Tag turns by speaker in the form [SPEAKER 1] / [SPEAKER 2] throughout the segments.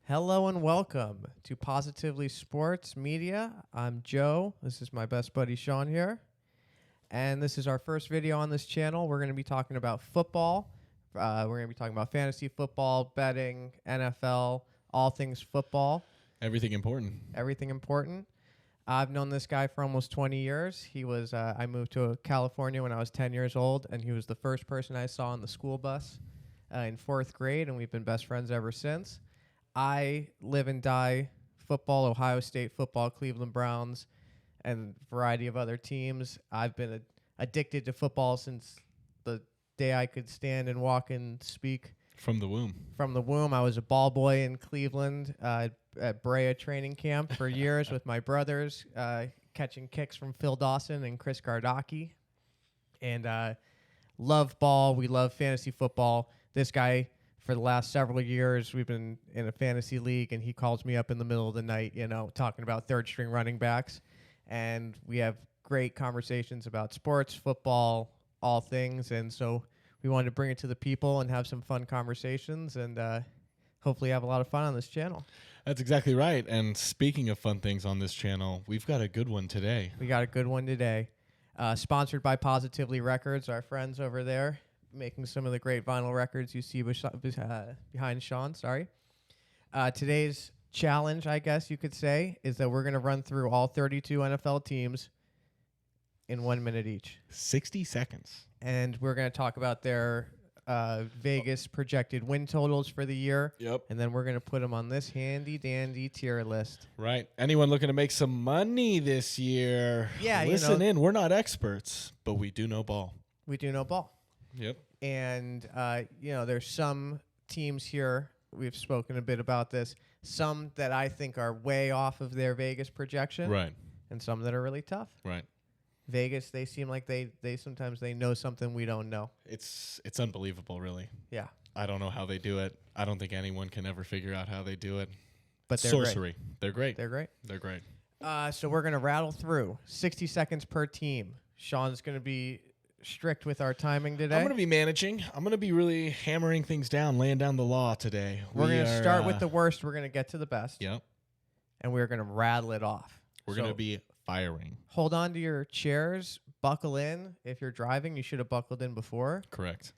[SPEAKER 1] Hello and welcome to Positively Sports Media. I'm Joe. This is my best buddy Sean here. And this is our first video on this channel. We're going to be talking about football. We're going to be talking about fantasy football, betting, NFL, all things football.
[SPEAKER 2] Everything important.
[SPEAKER 1] Everything important. I've known this guy for almost 20 years. He was. I moved to California when I was 10 years old, and he was the first person I saw on the school bus in 4th grade, and we've been best friends ever since. I live and die football, Ohio State football, Cleveland Browns, and a variety of other teams. I've been addicted to football since the day I could stand and walk and speak.
[SPEAKER 2] From the womb.
[SPEAKER 1] From the womb. I was a ball boy in Cleveland at Brea training camp for years with my brothers, catching kicks from Phil Dawson and Chris Gardocki. And love ball. We love fantasy football. This guy, for the last several years, we've been in a fantasy league, and he calls me up in the middle of the night, talking about third-string running backs. And we have great conversations about sports, football, all things. And so we wanted to bring it to the people and have some fun conversations and hopefully have a lot of fun on this channel.
[SPEAKER 2] That's exactly right. And speaking of fun things on this channel, we've got a good one today.
[SPEAKER 1] We got a good one today. Sponsored by Positively Records, our friends over there, making some of the great vinyl records you see behind Sean. Today's challenge, I guess you could say, is that we're going to run through all 32 NFL teams in 1 minute each.
[SPEAKER 2] 60 seconds.
[SPEAKER 1] And we're going to talk about their Vegas projected win totals for the year.
[SPEAKER 2] Yep.
[SPEAKER 1] And then we're going to put them on this handy-dandy tier list.
[SPEAKER 2] Right. Anyone looking to make some money this year?
[SPEAKER 1] Yeah,
[SPEAKER 2] listen in. We're not experts, but we do know ball.
[SPEAKER 1] We do know ball.
[SPEAKER 2] Yep.
[SPEAKER 1] And, there's some teams here, we've spoken a bit about this, some that I think are way off of their Vegas projection.
[SPEAKER 2] Right.
[SPEAKER 1] And some that are really tough.
[SPEAKER 2] Right.
[SPEAKER 1] Vegas, they seem like they sometimes they know something we don't know.
[SPEAKER 2] It's unbelievable, really.
[SPEAKER 1] Yeah.
[SPEAKER 2] I don't know how they do it. I don't think anyone can ever figure out how they do it.
[SPEAKER 1] But they're
[SPEAKER 2] sorcery.
[SPEAKER 1] Great.
[SPEAKER 2] They're great.
[SPEAKER 1] They're great.
[SPEAKER 2] They're great.
[SPEAKER 1] So we're going to rattle through 60 seconds per team. Sean's going to be strict with our timing today.
[SPEAKER 2] I'm going to be managing. I'm going to be really hammering things down, laying down the law today.
[SPEAKER 1] We're going to start with the worst. We're going to get to the best.
[SPEAKER 2] Yep.
[SPEAKER 1] And we're going to rattle it off.
[SPEAKER 2] We're going to be firing.
[SPEAKER 1] Hold on to your chairs. Buckle in. If you're driving, you should have buckled in before.
[SPEAKER 2] Correct.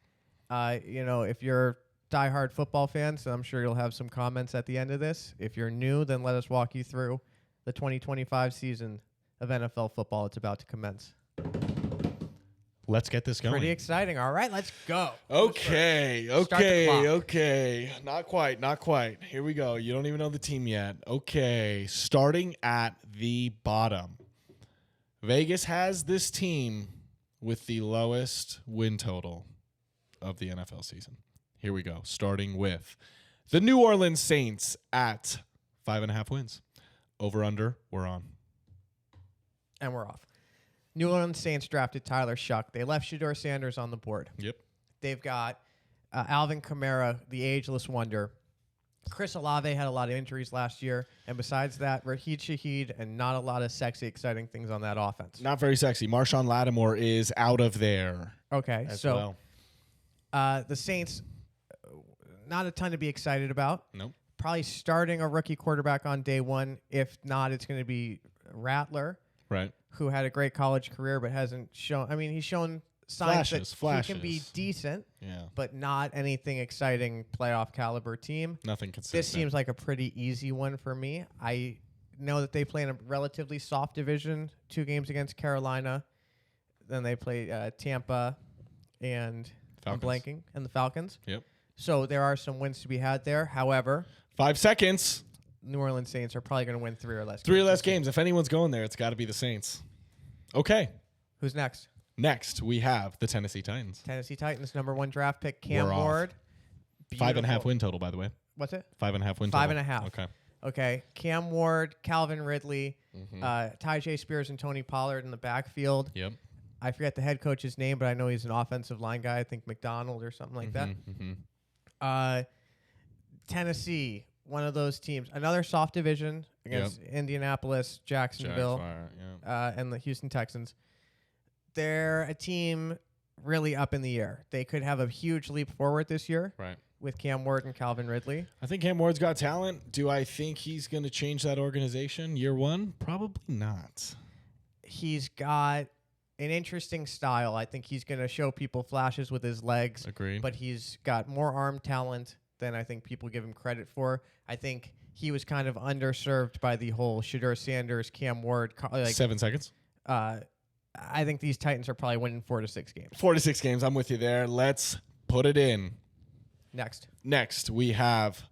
[SPEAKER 1] If you're diehard football fans, I'm sure you'll have some comments at the end of this. If you're new, then let us walk you through the 2025 season of NFL football. It's about to commence.
[SPEAKER 2] Let's get this going.
[SPEAKER 1] Pretty exciting. All right, let's go.
[SPEAKER 2] Okay. Not quite. Here we go. You don't even know the team yet. Okay. Starting at the bottom. Vegas has this team with the lowest win total of the NFL season. Here we go. Starting with the New Orleans Saints at 5.5 wins. Over under, we're on.
[SPEAKER 1] And we're off. New Orleans Saints drafted Tyler Shuck. They left Shedeur Sanders on the board.
[SPEAKER 2] Yep.
[SPEAKER 1] They've got Alvin Kamara, the ageless wonder. Chris Olave had a lot of injuries last year. And besides that, Raheem Shaheed and not a lot of sexy, exciting things on that offense.
[SPEAKER 2] Not very sexy. Marshawn Lattimore is out of there.
[SPEAKER 1] Okay, so the Saints, not a ton to be excited about.
[SPEAKER 2] Nope.
[SPEAKER 1] Probably starting a rookie quarterback on day one. If not, it's going to be Rattler.
[SPEAKER 2] Right.
[SPEAKER 1] Who had a great college career but hasn't shown. I mean, he's shown signs that he can be decent, but not anything exciting playoff caliber team.
[SPEAKER 2] Nothing consistent.
[SPEAKER 1] This seems like a pretty easy one for me. I know that they play in a relatively soft division, 2 games against Carolina. Then they play Tampa and
[SPEAKER 2] Falcons.
[SPEAKER 1] I'm blanking, and the Falcons.
[SPEAKER 2] Yep.
[SPEAKER 1] So there are some wins to be had there. However,
[SPEAKER 2] 5 seconds.
[SPEAKER 1] New Orleans Saints are probably going to win 3 or less.
[SPEAKER 2] 3 or less games. If anyone's going there, it's got to be the Saints. Okay.
[SPEAKER 1] Who's next?
[SPEAKER 2] Next, we have the Tennessee Titans.
[SPEAKER 1] Tennessee Titans, #1 draft pick, Cam Ward.
[SPEAKER 2] 5.5 win total, by the way.
[SPEAKER 1] What's it?
[SPEAKER 2] 5.5 win total.
[SPEAKER 1] 5.5. Okay. Cam Ward, Calvin Ridley, Tyjae Spears, and Tony Pollard in the backfield.
[SPEAKER 2] Yep.
[SPEAKER 1] I forget the head coach's name, but I know he's an offensive line guy. I think McDonald or something like that. Tennessee, one of those teams. Another soft division against Indianapolis, Jacksonville, and the Houston Texans. They're a team really up in the air. They could have a huge leap forward this year.
[SPEAKER 2] Right.
[SPEAKER 1] with Cam Ward and Calvin Ridley.
[SPEAKER 2] I think Cam Ward's got talent. Do I think he's going to change that organization year one? Probably not.
[SPEAKER 1] He's got an interesting style. I think he's going to show people flashes with his legs.
[SPEAKER 2] Agreed.
[SPEAKER 1] But he's got more arm talent than I think people give him credit for. I think he was kind of underserved by the whole Shedeur Sanders, Cam Ward.
[SPEAKER 2] 7 seconds.
[SPEAKER 1] I think these Titans are probably winning 4 to 6 games.
[SPEAKER 2] 4 to 6 games. I'm with you there. Let's put it in.
[SPEAKER 1] Next,
[SPEAKER 2] we have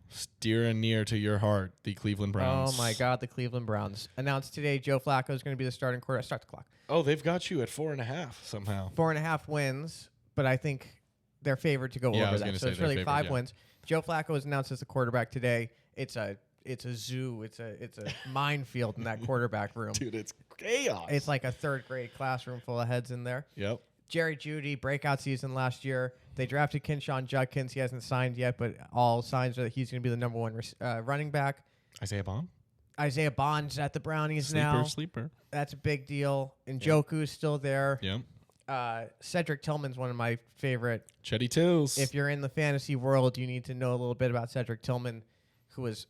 [SPEAKER 2] steer and near to your heart, the Cleveland Browns.
[SPEAKER 1] Oh, my God, the Cleveland Browns. Announced today Joe Flacco is going to be the starting quarterback. Start the clock.
[SPEAKER 2] Oh, they've got you at 4.5 somehow.
[SPEAKER 1] 4.5 wins, but I think they're favored to go over that. So it's really 5 wins. Joe Flacco was announced as the quarterback today. It's a zoo. It's a minefield in that quarterback room.
[SPEAKER 2] Dude, it's chaos.
[SPEAKER 1] It's like a third grade classroom full of heads in there.
[SPEAKER 2] Yep.
[SPEAKER 1] Jerry Jeudy, breakout season last year. They drafted Kinshawn Judkins. He hasn't signed yet, but all signs are that he's going to be the number one running back. Isaiah Bond's at the Brownies now.
[SPEAKER 2] Sleeper.
[SPEAKER 1] That's a big deal. Njoku's still there.
[SPEAKER 2] Yep.
[SPEAKER 1] Cedric Tillman's one of my favorite.
[SPEAKER 2] Chetty Tills.
[SPEAKER 1] If you're in the fantasy world, you need to know a little bit about Cedric Tillman, who was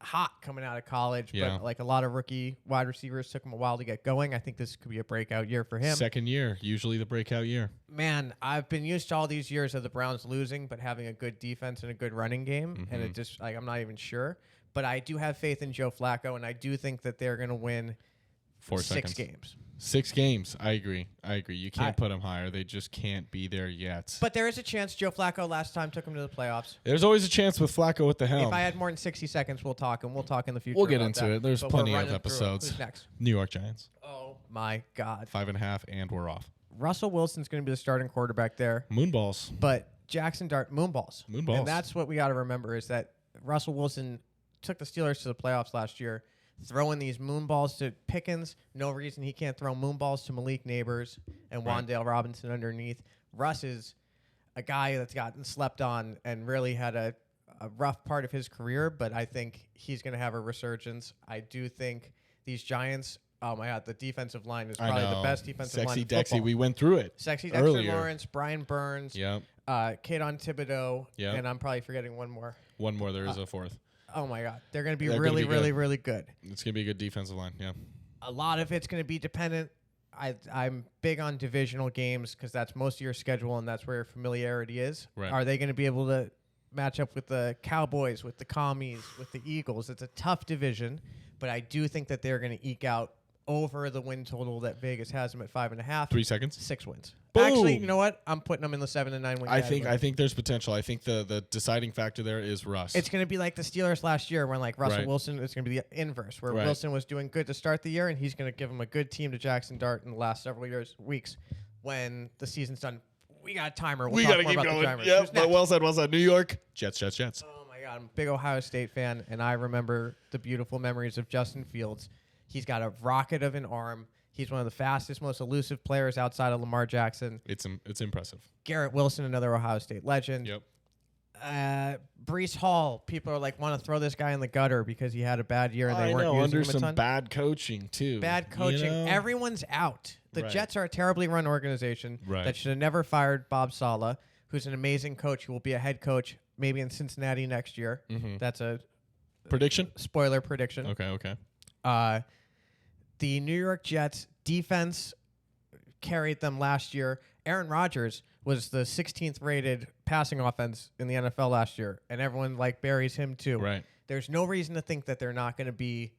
[SPEAKER 1] hot coming out of college, but like a lot of rookie wide receivers took him a while to get going. I think this could be a breakout year for him.
[SPEAKER 2] Second year, usually the breakout year.
[SPEAKER 1] Man, I've been used to all these years of the Browns losing, but having a good defense and a good running game, and it just I'm not even sure. But I do have faith in Joe Flacco, and I do think that they're going to win 6 games.
[SPEAKER 2] 6 games. I agree. You can't put them higher. They just can't be there yet.
[SPEAKER 1] But there is a chance. Joe Flacco last time took him to the playoffs.
[SPEAKER 2] There's always a chance with Flacco at the helm.
[SPEAKER 1] If I had more than 60 seconds, we'll talk, and we'll talk in the future.
[SPEAKER 2] We'll get into it. There's
[SPEAKER 1] but
[SPEAKER 2] plenty of episodes.
[SPEAKER 1] Who's next?
[SPEAKER 2] New York Giants.
[SPEAKER 1] Oh, my God.
[SPEAKER 2] 5.5, and we're off.
[SPEAKER 1] Russell Wilson's going to be the starting quarterback there.
[SPEAKER 2] Moonballs.
[SPEAKER 1] But Jackson Dart, moonballs.
[SPEAKER 2] Moonballs.
[SPEAKER 1] And that's what we got to remember is that Russell Wilson took the Steelers to the playoffs last year, throwing these moonballs to Pickens. No reason he can't throw moonballs to Malik Neighbors and Wan'Dale Robinson underneath. Russ is a guy that's gotten slept on and really had a rough part of his career, but I think he's going to have a resurgence. I do think these Giants, oh my God, the defensive line is probably the best defensive line in
[SPEAKER 2] Sexy
[SPEAKER 1] football.
[SPEAKER 2] Dexy, we went through it.
[SPEAKER 1] Sexy
[SPEAKER 2] earlier.
[SPEAKER 1] Dexter Lawrence, Brian Burns,
[SPEAKER 2] Yep.
[SPEAKER 1] Keaton Thibodeau,
[SPEAKER 2] Yep.
[SPEAKER 1] and I'm probably forgetting one more.
[SPEAKER 2] One more. There is a fourth.
[SPEAKER 1] Oh, my God. They're going to be
[SPEAKER 2] They're
[SPEAKER 1] really,
[SPEAKER 2] gonna be
[SPEAKER 1] really,
[SPEAKER 2] good.
[SPEAKER 1] really good.
[SPEAKER 2] It's going to be a good defensive line, yeah.
[SPEAKER 1] A lot of it's going to be dependent. I'm big on divisional games because that's most of your schedule and that's where your familiarity is.
[SPEAKER 2] Right.
[SPEAKER 1] Are they going to be able to match up with the Cowboys, with the Commies, with the Eagles? It's a tough division, but I do think that they're going to eke out over the win total that Vegas has them at 5.5.
[SPEAKER 2] 3 seconds.
[SPEAKER 1] 6 wins.
[SPEAKER 2] Boom.
[SPEAKER 1] Actually, you know what? I'm putting them in the 7 and 9 win.
[SPEAKER 2] I think there's potential. I think the deciding factor there is Russ.
[SPEAKER 1] It's going to be like the Steelers last year when like Russell
[SPEAKER 2] Right.
[SPEAKER 1] Wilson, it's going to be the inverse where
[SPEAKER 2] Right.
[SPEAKER 1] Wilson was doing good to start the year and he's going to give him a good team to Jackson Dart in the last several weeks when the season's done. We got a timer.
[SPEAKER 2] we
[SPEAKER 1] got
[SPEAKER 2] got to
[SPEAKER 1] to
[SPEAKER 2] keep
[SPEAKER 1] The
[SPEAKER 2] going.
[SPEAKER 1] timers.
[SPEAKER 2] Yep,
[SPEAKER 1] Who's
[SPEAKER 2] but
[SPEAKER 1] next?
[SPEAKER 2] well said. New York. Jets.
[SPEAKER 1] Oh my God, I'm a big Ohio State fan and I remember the beautiful memories of Justin Fields. He's got a rocket of an arm. He's one of the fastest, most elusive players outside of Lamar Jackson.
[SPEAKER 2] It's impressive.
[SPEAKER 1] Garrett Wilson, another Ohio State legend.
[SPEAKER 2] Yep.
[SPEAKER 1] Brees Hall, people are like, want to throw this guy in the gutter because he had a bad year and they weren't using
[SPEAKER 2] under
[SPEAKER 1] him a ton.
[SPEAKER 2] some bad coaching too.
[SPEAKER 1] Bad coaching.
[SPEAKER 2] You know?
[SPEAKER 1] Everyone's out. The
[SPEAKER 2] Right.
[SPEAKER 1] Jets are a terribly run organization
[SPEAKER 2] Right.
[SPEAKER 1] that should have never fired Bob Saleh, who's an amazing coach who will be a head coach maybe in Cincinnati next year.
[SPEAKER 2] Mhm.
[SPEAKER 1] That's a
[SPEAKER 2] Prediction?
[SPEAKER 1] spoiler prediction.
[SPEAKER 2] Okay.
[SPEAKER 1] The New York Jets defense carried them last year. Aaron Rodgers was the 16th rated passing offense in the NFL last year, and everyone like buries him too.
[SPEAKER 2] Right.
[SPEAKER 1] There's no reason to think that they're not going to be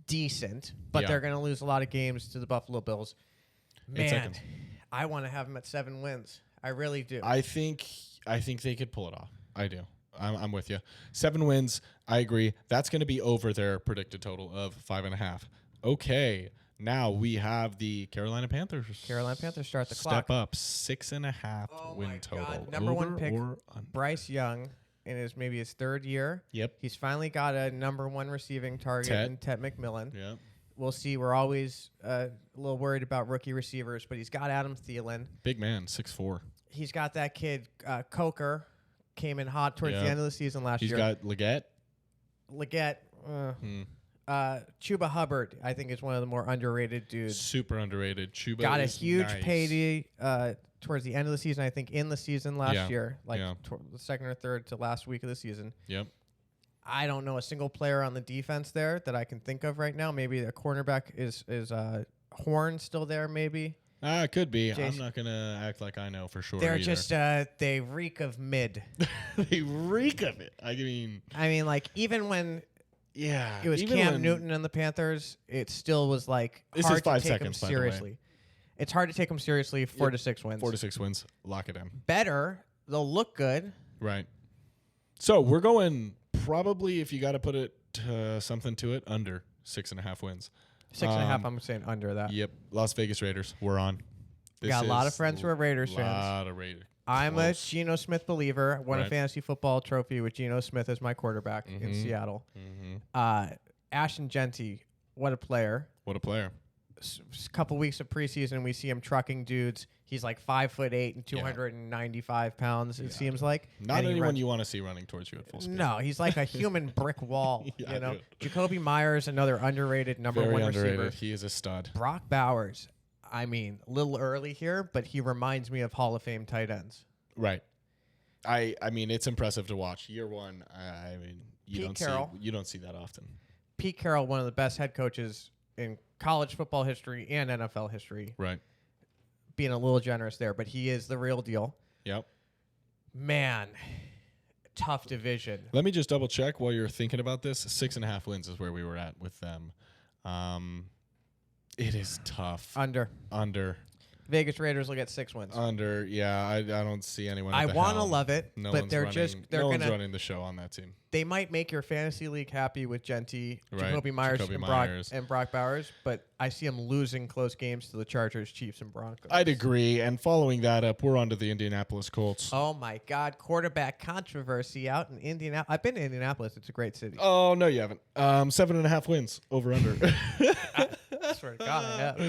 [SPEAKER 1] decent, but
[SPEAKER 2] Yeah.
[SPEAKER 1] they're going to lose a lot of games to the Buffalo Bills.
[SPEAKER 2] 8
[SPEAKER 1] Man,
[SPEAKER 2] seconds.
[SPEAKER 1] I want to have them at 7 wins. I really do.
[SPEAKER 2] I think they could pull it off. I do. I'm with you. 7 wins. I agree. That's going to be over their predicted total of 5.5. Okay. Now we have the Carolina Panthers.
[SPEAKER 1] Carolina Panthers start the
[SPEAKER 2] Step
[SPEAKER 1] clock.
[SPEAKER 2] up 6.5
[SPEAKER 1] Oh
[SPEAKER 2] win
[SPEAKER 1] my
[SPEAKER 2] total.
[SPEAKER 1] God. Number
[SPEAKER 2] Over
[SPEAKER 1] one pick,
[SPEAKER 2] or under?
[SPEAKER 1] Bryce Young, in maybe his 3rd year.
[SPEAKER 2] Yep.
[SPEAKER 1] He's finally got a number 1 receiving target in Ted McMillan.
[SPEAKER 2] Yep.
[SPEAKER 1] We'll see. We're always a little worried about rookie receivers, but he's got Adam Thielen.
[SPEAKER 2] Big man, 6'4".
[SPEAKER 1] He's got that kid, Coker, came in hot towards the
[SPEAKER 2] Yeah.
[SPEAKER 1] end of the season last
[SPEAKER 2] He's
[SPEAKER 1] year.
[SPEAKER 2] got Leggett.
[SPEAKER 1] Leggett. Chuba Hubbard, I think, is one of the more underrated dudes.
[SPEAKER 2] Super underrated. Chuba
[SPEAKER 1] Got a
[SPEAKER 2] is
[SPEAKER 1] huge
[SPEAKER 2] nice.
[SPEAKER 1] payday towards the end of the season. I think in the season last year, like the second or third to last week of the season.
[SPEAKER 2] Yep.
[SPEAKER 1] I don't know a single player on the defense there that I can think of right now. Maybe a cornerback is Horn still there, maybe.
[SPEAKER 2] It could be. I'm not going to act like I know for sure.
[SPEAKER 1] They're just, they reek of mid.
[SPEAKER 2] They reek of it. I mean,
[SPEAKER 1] like, even when it was
[SPEAKER 2] even
[SPEAKER 1] Cam Newton and the Panthers, it still was, like, hard to take him seriously. It's hard to take them seriously. 4 to 6 wins.
[SPEAKER 2] 4 to 6 wins. Lock it in.
[SPEAKER 1] Better. They'll look good.
[SPEAKER 2] Right. So we're going probably, if you got to put it something to it, under 6.5 wins.
[SPEAKER 1] 6.5. I'm saying under that.
[SPEAKER 2] Yep. Las Vegas Raiders. We're on.
[SPEAKER 1] Got a lot of friends who are Raiders fans.
[SPEAKER 2] A lot of Raiders.
[SPEAKER 1] I'm a Geno Smith believer. Won a fantasy football trophy with Geno Smith as my quarterback in Seattle. Ashton Genty, what a player.
[SPEAKER 2] What a player.
[SPEAKER 1] A couple weeks of preseason, we see him trucking dudes. He's like 5'8" and 295 pounds. It seems like
[SPEAKER 2] not anyone you want to see running towards you at full speed.
[SPEAKER 1] No, he's like a human brick wall. You know, Jacoby Myers, another underrated number
[SPEAKER 2] Very
[SPEAKER 1] 1
[SPEAKER 2] underrated.
[SPEAKER 1] receiver.
[SPEAKER 2] He is a stud.
[SPEAKER 1] Brock Bowers. I mean, a little early here, but he reminds me of Hall of Fame tight ends.
[SPEAKER 2] Right. I mean, it's impressive to watch. Year one. I mean, you don't see that often.
[SPEAKER 1] Pete Carroll, one of the best head coaches in college football history and NFL history.
[SPEAKER 2] Right.
[SPEAKER 1] Being a little generous there, but he is the real deal.
[SPEAKER 2] Yep.
[SPEAKER 1] Man, tough division.
[SPEAKER 2] Let me just double check while you're thinking about this. 6.5 wins is where we were at with them. It is tough.
[SPEAKER 1] Under. Vegas Raiders will get 6 wins.
[SPEAKER 2] Under, yeah. I don't see anyone.
[SPEAKER 1] I want to love it, but they're
[SPEAKER 2] one's running the show on that team.
[SPEAKER 1] They might make your fantasy league happy with Genty,
[SPEAKER 2] right.
[SPEAKER 1] Jacoby Myers, and Brock Bowers, but I see them losing close games to the Chargers, Chiefs, and Broncos.
[SPEAKER 2] I'd agree. And following that up, we're on to the Indianapolis Colts.
[SPEAKER 1] Oh my God, quarterback controversy out in Indianapolis. I've been to Indianapolis. It's a great city.
[SPEAKER 2] Oh no, you haven't. 7.5 wins over under.
[SPEAKER 1] I swear to God, I have.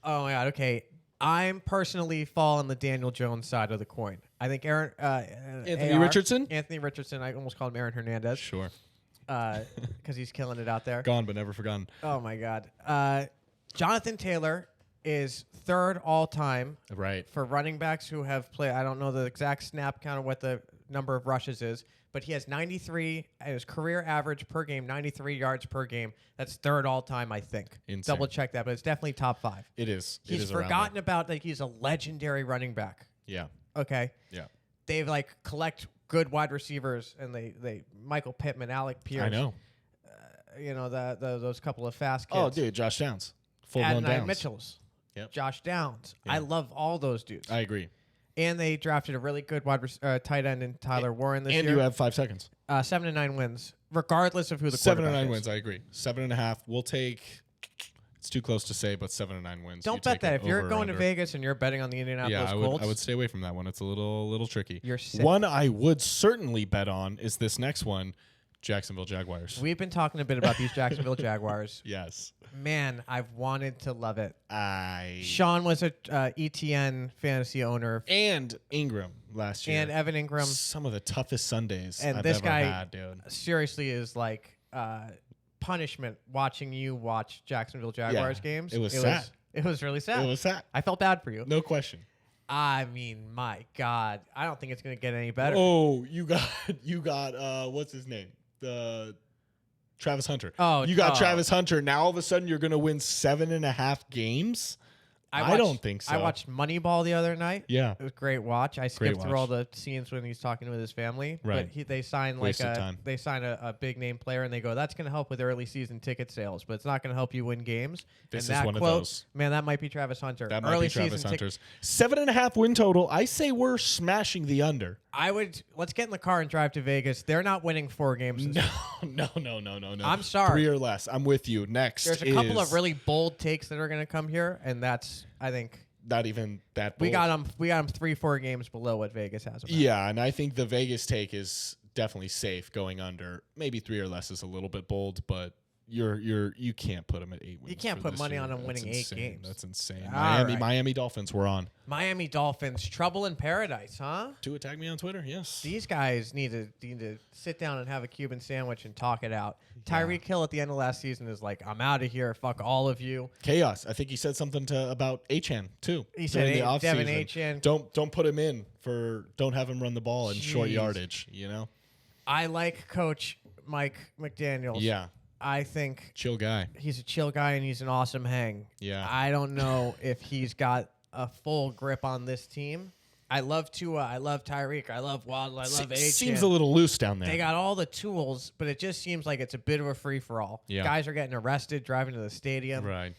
[SPEAKER 1] Oh my God. Okay. I'm personally fall on the Daniel Jones side of the coin. I think
[SPEAKER 2] Anthony Richardson.
[SPEAKER 1] I almost called him Aaron Hernandez.
[SPEAKER 2] Sure.
[SPEAKER 1] Because he's killing it out there.
[SPEAKER 2] Gone but never forgotten.
[SPEAKER 1] Oh my God. Jonathan Taylor is third all time.
[SPEAKER 2] Right.
[SPEAKER 1] For running backs who have played. I don't know the exact snap count of what the number of rushes is, but he has 93. His career average per game, 93 yards per game. That's third all time, I think.
[SPEAKER 2] Insane.
[SPEAKER 1] Double check that, but it's definitely top 5.
[SPEAKER 2] It is.
[SPEAKER 1] He's forgotten about that he's a legendary running back.
[SPEAKER 2] Yeah.
[SPEAKER 1] Okay.
[SPEAKER 2] Yeah.
[SPEAKER 1] They like collect good wide receivers, and they Michael Pittman, Alec Pierce.
[SPEAKER 2] I know.
[SPEAKER 1] Those couple of fast kids.
[SPEAKER 2] Oh, dude, Josh Downs. Full-blown Downs.
[SPEAKER 1] Mitchells.
[SPEAKER 2] Yep.
[SPEAKER 1] Josh Downs.
[SPEAKER 2] Yeah.
[SPEAKER 1] I love all those dudes.
[SPEAKER 2] I agree.
[SPEAKER 1] And they drafted a really good tight end in Tyler Warren this year.
[SPEAKER 2] And you have 5 seconds.
[SPEAKER 1] 7 to 9 wins, regardless of who the quarterback is.
[SPEAKER 2] 7 to 9 wins, I agree. 7.5. We'll take. It's too close to say, but 7 to 9 wins.
[SPEAKER 1] Don't bet that. If you're going to Vegas and you're betting on the Indianapolis Colts,
[SPEAKER 2] I would stay away from that one. It's a little tricky.
[SPEAKER 1] You're sick.
[SPEAKER 2] One I would certainly bet on is this next one, Jacksonville Jaguars.
[SPEAKER 1] We've been talking a bit about these Jacksonville Jaguars.
[SPEAKER 2] Yes.
[SPEAKER 1] Man, I've wanted to love it.
[SPEAKER 2] Sean
[SPEAKER 1] was a ETN fantasy owner.
[SPEAKER 2] And Ingram last year.
[SPEAKER 1] And Evan Ingram.
[SPEAKER 2] Some of the toughest Sundays
[SPEAKER 1] and
[SPEAKER 2] I've
[SPEAKER 1] this
[SPEAKER 2] ever
[SPEAKER 1] guy
[SPEAKER 2] had, dude.
[SPEAKER 1] Seriously is like punishment watching you watch Jacksonville Jaguars games.
[SPEAKER 2] It was sad.
[SPEAKER 1] It was really sad.
[SPEAKER 2] It was sad.
[SPEAKER 1] I felt bad for you.
[SPEAKER 2] No question.
[SPEAKER 1] I mean, my God. I don't think it's going to get any better.
[SPEAKER 2] Oh, you got what's his name? Travis Hunter.
[SPEAKER 1] Oh,
[SPEAKER 2] you got Travis Hunter. Now all of a sudden you're going to win 7.5 games? I don't think so.
[SPEAKER 1] I watched Moneyball the other night.
[SPEAKER 2] Yeah.
[SPEAKER 1] It was a great watch. I skipped through all the scenes when he's talking with his family.
[SPEAKER 2] Right.
[SPEAKER 1] But they signed a big name player and they go, that's going to help with early season ticket sales, but it's not going to help you win games.
[SPEAKER 2] This
[SPEAKER 1] and
[SPEAKER 2] is
[SPEAKER 1] that
[SPEAKER 2] one
[SPEAKER 1] quote,
[SPEAKER 2] of those.
[SPEAKER 1] Man, that might be Travis Hunter.
[SPEAKER 2] That might be Travis Hunter's. 7.5 win total. I say we're smashing the under.
[SPEAKER 1] Let's get in the car and drive to Vegas. They're not winning 4 games.
[SPEAKER 2] No.
[SPEAKER 1] I'm sorry.
[SPEAKER 2] 3 or less. I'm with you. Next,
[SPEAKER 1] there's a couple of really bold takes that are going to come here, and that's, I think,
[SPEAKER 2] not even that bold.
[SPEAKER 1] We got them 3-4 games below what Vegas has.
[SPEAKER 2] Yeah, and I think the Vegas take is definitely safe going under. Maybe 3 or less is a little bit bold, but you can't put them at 8 wins.
[SPEAKER 1] You can't put money on them winning 8 games.
[SPEAKER 2] That's insane.
[SPEAKER 1] Right.
[SPEAKER 2] Miami Dolphins were on.
[SPEAKER 1] Miami Dolphins, trouble in paradise, huh?
[SPEAKER 2] To attack me on Twitter, yes.
[SPEAKER 1] These guys need to sit down and have a Cuban sandwich and talk it out. Tyreek Hill at the end of last season is like, I'm out of here. Fuck all of you.
[SPEAKER 2] Chaos. I think he said something about Achan too.
[SPEAKER 1] He said Devin Achan.
[SPEAKER 2] Don't put him in don't have him run the ball in short yardage.
[SPEAKER 1] I like Coach Mike McDaniels.
[SPEAKER 2] Yeah.
[SPEAKER 1] I think
[SPEAKER 2] chill guy.
[SPEAKER 1] He's a chill guy and he's an awesome hang.
[SPEAKER 2] Yeah.
[SPEAKER 1] I don't know if he's got a full grip on this team. I love Tua. I love Tyreek. I love Waddle. I love Achan.
[SPEAKER 2] Seems a little loose down there.
[SPEAKER 1] They got all the tools, but it just seems like it's a bit of a free-for-all.
[SPEAKER 2] Yeah.
[SPEAKER 1] Guys are getting arrested driving to the stadium.
[SPEAKER 2] Right.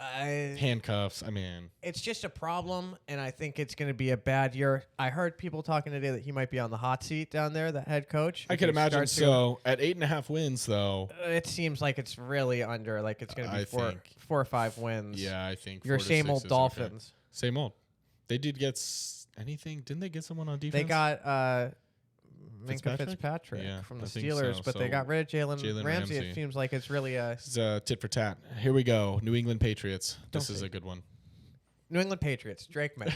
[SPEAKER 2] Handcuffs. I mean,
[SPEAKER 1] it's just a problem, and I think it's going to be a bad year. I heard people talking today that he might be on the hot seat down there, the head coach.
[SPEAKER 2] I can imagine so. At 8.5 wins, though,
[SPEAKER 1] it seems like it's really under. Like it's going to be 4 or 5 wins.
[SPEAKER 2] Yeah, I think
[SPEAKER 1] your same old Dolphins.
[SPEAKER 2] Okay. Same old. They did get anything? Didn't they get someone on defense?
[SPEAKER 1] They got Minka Fitzpatrick from the Steelers, but they got rid of Jalen Ramsey. It seems like it's really
[SPEAKER 2] it's tit for tat. Here we go. New England Patriots. This is a good one.
[SPEAKER 1] New England Patriots. Drake May.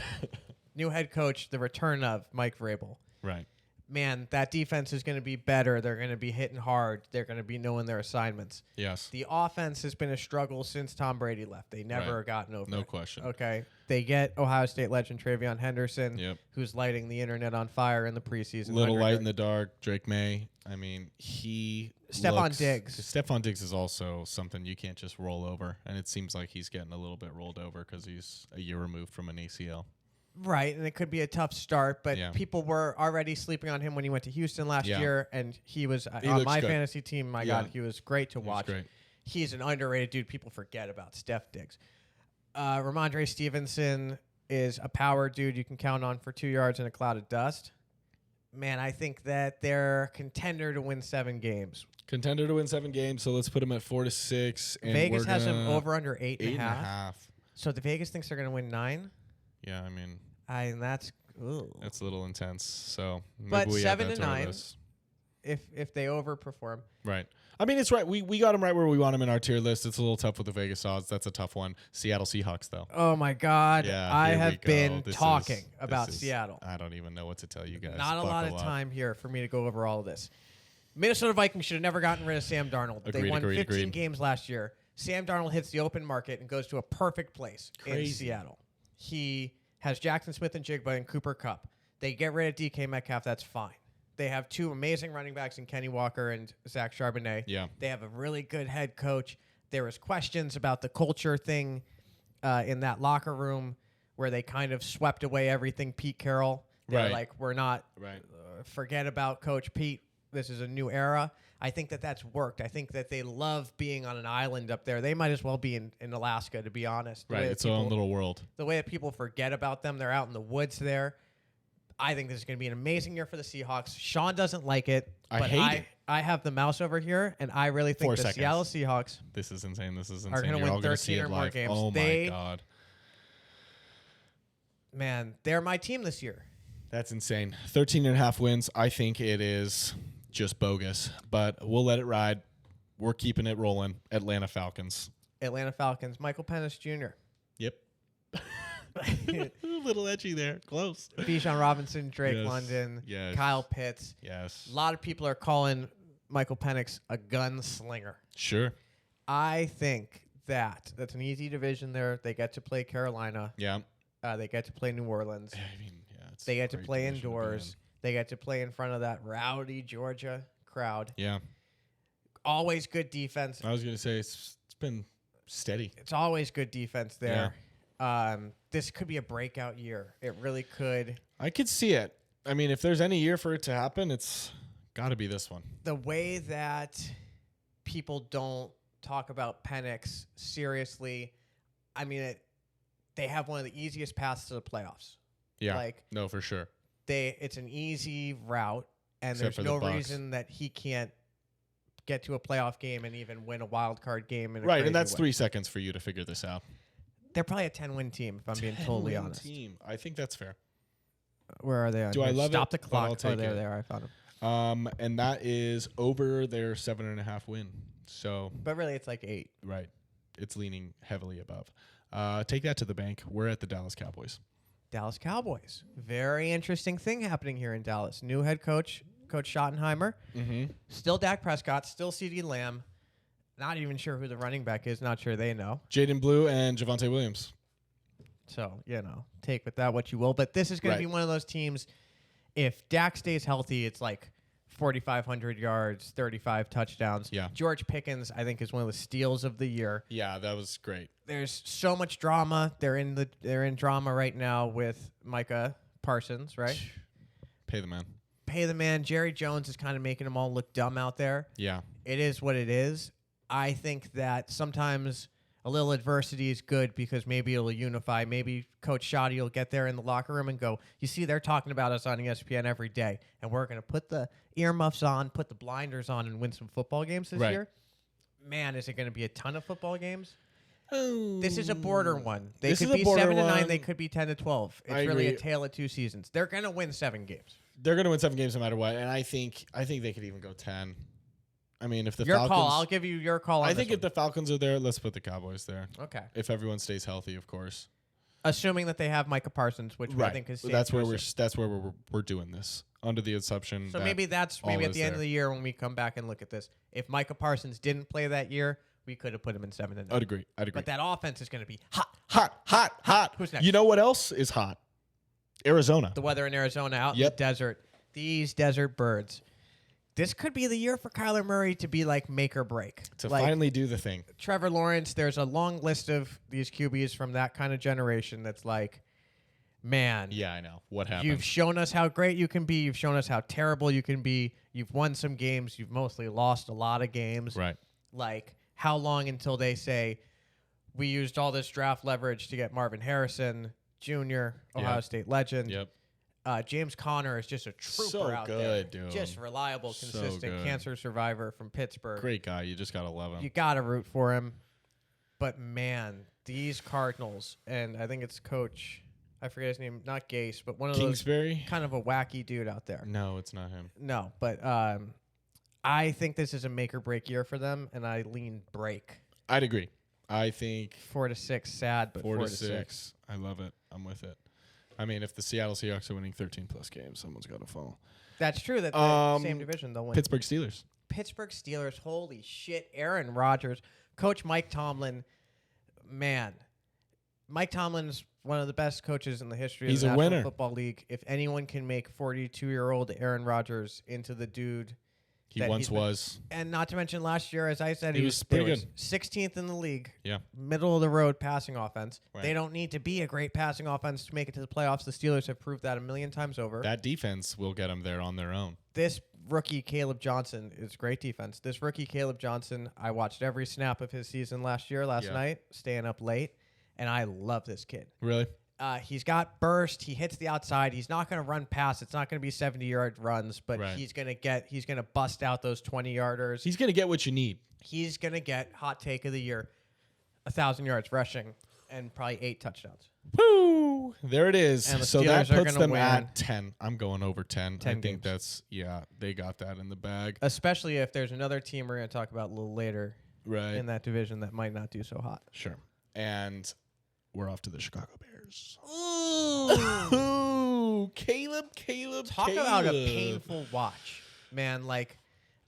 [SPEAKER 1] New head coach, the return of Mike Vrabel.
[SPEAKER 2] Right.
[SPEAKER 1] Man, that defense is going to be better. They're going to be hitting hard. They're going to be knowing their assignments.
[SPEAKER 2] Yes.
[SPEAKER 1] The offense has been a struggle since Tom Brady left. They never gotten over
[SPEAKER 2] No
[SPEAKER 1] it.
[SPEAKER 2] question.
[SPEAKER 1] Okay. They get Ohio State legend Travion Henderson,
[SPEAKER 2] Yep.
[SPEAKER 1] who's lighting the internet on fire in the preseason.
[SPEAKER 2] Little light in the dark. Drake May. I mean,
[SPEAKER 1] Stephon Diggs.
[SPEAKER 2] Stephon Diggs is also something you can't just roll over. And it seems like he's getting a little bit rolled over because he's a year removed from an ACL.
[SPEAKER 1] Right, and it could be a tough start, but people were already sleeping on him when he went to Houston last year, and he was on my fantasy team. My God, he was great to watch. He's an underrated dude. People forget about Steph Diggs. Ramondre Stevenson is a power dude you can count on for 2 yards in a cloud of dust. Man, I think that they're a contender to win 7 games.
[SPEAKER 2] Contender to win 7 games, so let's put them at 4 to 6. And
[SPEAKER 1] Vegas has them over under 8.5. So the Vegas thinks they're going to win 9.
[SPEAKER 2] Yeah, I mean,
[SPEAKER 1] that's
[SPEAKER 2] a little intense. So,
[SPEAKER 1] but 7 to 9, if they overperform,
[SPEAKER 2] right? I mean, it's right. We got them right where we want them in our tier list. It's a little tough with the Vegas odds. That's a tough one. Seattle Seahawks, though.
[SPEAKER 1] Oh my God!
[SPEAKER 2] Yeah,
[SPEAKER 1] I have been talking about Seattle.
[SPEAKER 2] I don't even know what to tell you guys.
[SPEAKER 1] Not a lot of time here for me to go over all of this. Minnesota Vikings should have never gotten rid of Sam Darnold. They won 15 games last year. Sam Darnold hits the open market and goes to a perfect place in Seattle. He has Jackson Smith and Jigba and Cooper Kupp. They get rid of DK Metcalf. That's fine. They have 2 amazing running backs in Kenny Walker and Zach Charbonnet.
[SPEAKER 2] Yeah.
[SPEAKER 1] They have a really good head coach. There was questions about the culture thing in that locker room where they kind of swept away everything Pete Carroll. They're like, we're not, forget about Coach Pete. This is a new era. I think that that's worked. I think that they love being on an island up there. They might as well be in Alaska, to be honest.
[SPEAKER 2] Right, it's their own little world.
[SPEAKER 1] The way that people forget about them, they're out in the woods there. I think this is going to be an amazing year for the Seahawks. Sean doesn't like it. I have the mouse over here, and I really think the Seattle Seahawks.
[SPEAKER 2] This is insane. This is insane.
[SPEAKER 1] Are going to win 13 or more games.
[SPEAKER 2] Oh, my God.
[SPEAKER 1] Man, they're my team this year.
[SPEAKER 2] That's insane. 13.5 wins. I think it is just bogus, but we'll let it ride. We're keeping it rolling. Atlanta Falcons.
[SPEAKER 1] Michael Pennis Jr.
[SPEAKER 2] Yep. A little edgy there. Close.
[SPEAKER 1] Bijan Robinson, Drake London, Kyle Pitts.
[SPEAKER 2] Yes.
[SPEAKER 1] A lot of people are calling Michael Penix a gunslinger.
[SPEAKER 2] Sure.
[SPEAKER 1] I think that's an easy division there. They get to play Carolina.
[SPEAKER 2] Yeah.
[SPEAKER 1] They get to play New Orleans.
[SPEAKER 2] I mean,
[SPEAKER 1] they get to play indoors. They get to play in front of that rowdy Georgia crowd.
[SPEAKER 2] Yeah.
[SPEAKER 1] Always good defense.
[SPEAKER 2] I was going to say it's been steady.
[SPEAKER 1] It's always good defense there. Yeah. This could be a breakout year. It really could.
[SPEAKER 2] I could see it. I mean, if there's any year for it to happen, it's got to be this one.
[SPEAKER 1] The way that people don't talk about Penix seriously, I mean, they have one of the easiest paths to the playoffs.
[SPEAKER 2] Yeah, no, for sure.
[SPEAKER 1] It's an easy route, and there's no reason that he can't get to a playoff game and even win a wild card game.
[SPEAKER 2] Right, and that's 3 seconds for you to figure this out.
[SPEAKER 1] They're probably a 10-win team, if I'm being totally honest.
[SPEAKER 2] Team. I think that's fair.
[SPEAKER 1] Where are they on?
[SPEAKER 2] Do I love
[SPEAKER 1] Stop
[SPEAKER 2] it?
[SPEAKER 1] the clock. Oh, there. I found them.
[SPEAKER 2] And that is over their 7.5 win. So,
[SPEAKER 1] but really it's like 8.
[SPEAKER 2] right. It's leaning heavily above. Take that to the bank. We're at the Dallas Cowboys.
[SPEAKER 1] Dallas Cowboys. Very interesting thing happening here in Dallas. New head coach, Coach Schottenheimer.
[SPEAKER 2] Mm-hmm.
[SPEAKER 1] Still Dak Prescott. Still CeeDee Lamb. Not even sure who the running back is. Not sure they know.
[SPEAKER 2] Jaden Blue and Javonte Williams.
[SPEAKER 1] So, take with that what you will. But this is going to be one of those teams, if Dak stays healthy, it's like 4,500 yards, 35 touchdowns.
[SPEAKER 2] Yeah.
[SPEAKER 1] George Pickens, I think, is one of the steals of the year.
[SPEAKER 2] Yeah, that was great.
[SPEAKER 1] There's so much drama. They're in drama right now with Micah Parsons, right?
[SPEAKER 2] Pay the man.
[SPEAKER 1] Pay the man. Jerry Jones is kind of making them all look dumb out there.
[SPEAKER 2] Yeah.
[SPEAKER 1] It is what it is. I think that sometimes a little adversity is good because maybe it'll unify. Maybe Coach Shoddy will get there in the locker room and go, you see, they're talking about us on ESPN every day, and we're going to put the earmuffs on, put the blinders on, and win some football games this year. Man, is it going to be a ton of football games? This is a border one. They could be 7-9. They could be 10-12. It's really a tale of two seasons. They're going to win 7 games.
[SPEAKER 2] They're going to win 7 games no matter what, and I think they could even go 10. I mean, if the
[SPEAKER 1] your
[SPEAKER 2] Falcons,
[SPEAKER 1] call, I'll give you your call.
[SPEAKER 2] I think if the Falcons are there, let's put the Cowboys there.
[SPEAKER 1] Okay.
[SPEAKER 2] If everyone stays healthy, of course.
[SPEAKER 1] Assuming that they have Micah Parsons, which I think is safe.
[SPEAKER 2] That's where we're doing this under the assumption.
[SPEAKER 1] So maybe at the end of the year when we come back and look at this, if Micah Parsons didn't play that year, we could have put him in 7-9.
[SPEAKER 2] I'd agree.
[SPEAKER 1] But that offense is going to be hot.
[SPEAKER 2] Who's next? You know what else is hot? Arizona.
[SPEAKER 1] The weather in Arizona, out in the desert. These desert birds. This could be the year for Kyler Murray to be like make or break.
[SPEAKER 2] To finally do the thing.
[SPEAKER 1] Trevor Lawrence, there's a long list of these QBs from that kind of generation that's like, man.
[SPEAKER 2] Yeah, I know. What happened?
[SPEAKER 1] You've shown us how great you can be. You've shown us how terrible you can be. You've won some games. You've mostly lost a lot of games.
[SPEAKER 2] Right.
[SPEAKER 1] Like, how long until they say, we used all this draft leverage to get Marvin Harrison Jr., Ohio State legend.
[SPEAKER 2] Yep.
[SPEAKER 1] James Conner is just a trooper out there.
[SPEAKER 2] Dude.
[SPEAKER 1] Just reliable, consistent cancer survivor from Pittsburgh.
[SPEAKER 2] Great guy. You just got to love him.
[SPEAKER 1] You got to root for him. But, man, these Cardinals, and I think it's Coach, I forget his name, not Gase, but one of
[SPEAKER 2] Kingsbury?
[SPEAKER 1] those kind of a wacky dude out there.
[SPEAKER 2] No, it's not him.
[SPEAKER 1] No, but I think this is a make or break year for them, and I lean break.
[SPEAKER 2] I'd agree. I think
[SPEAKER 1] 4-6, sad, but 4-6.
[SPEAKER 2] I love it. I'm with it. I mean, if the Seattle Seahawks are winning 13-plus games, someone's got to fall.
[SPEAKER 1] That's true. That the same division, they'll win.
[SPEAKER 2] Pittsburgh Steelers.
[SPEAKER 1] Pittsburgh Steelers. Holy shit. Aaron Rodgers. Coach Mike Tomlin. Man. Mike Tomlin's one of the best coaches in the history of the National Football League. If anyone can make 42-year-old Aaron Rodgers into the dude
[SPEAKER 2] he once was.
[SPEAKER 1] And not to mention last year, as I said,
[SPEAKER 2] he was pretty good.
[SPEAKER 1] 16th in the league.
[SPEAKER 2] Yeah.
[SPEAKER 1] Middle of the road passing offense.
[SPEAKER 2] Right.
[SPEAKER 1] They don't need to be a great passing offense to make it to the playoffs. The Steelers have proved that a million times over.
[SPEAKER 2] That defense will get them there on their own.
[SPEAKER 1] This rookie Caleb Johnson is great defense. This rookie Caleb Johnson, I watched every snap of his season last night, staying up late, and I love this kid.
[SPEAKER 2] Really?
[SPEAKER 1] He's got burst. He hits the outside. He's not going to run past. It's not going to be 70-yard runs, but he's going to bust out those 20-yarders.
[SPEAKER 2] He's going to get what you need.
[SPEAKER 1] He's going to get hot take of the year, 1,000 yards rushing and probably 8 touchdowns.
[SPEAKER 2] Woo! There it is.
[SPEAKER 1] And the
[SPEAKER 2] so
[SPEAKER 1] Steelers
[SPEAKER 2] that puts them
[SPEAKER 1] win
[SPEAKER 2] at 10. I'm going over 10.
[SPEAKER 1] 10
[SPEAKER 2] I think
[SPEAKER 1] games.
[SPEAKER 2] that's, they got that in the bag.
[SPEAKER 1] Especially if there's another team we're going to talk about a little later in that division that might not do so hot.
[SPEAKER 2] Sure. And we're off to the Chicago Bears.
[SPEAKER 1] Ooh.
[SPEAKER 2] Caleb.
[SPEAKER 1] Talk about a painful watch, man. Like,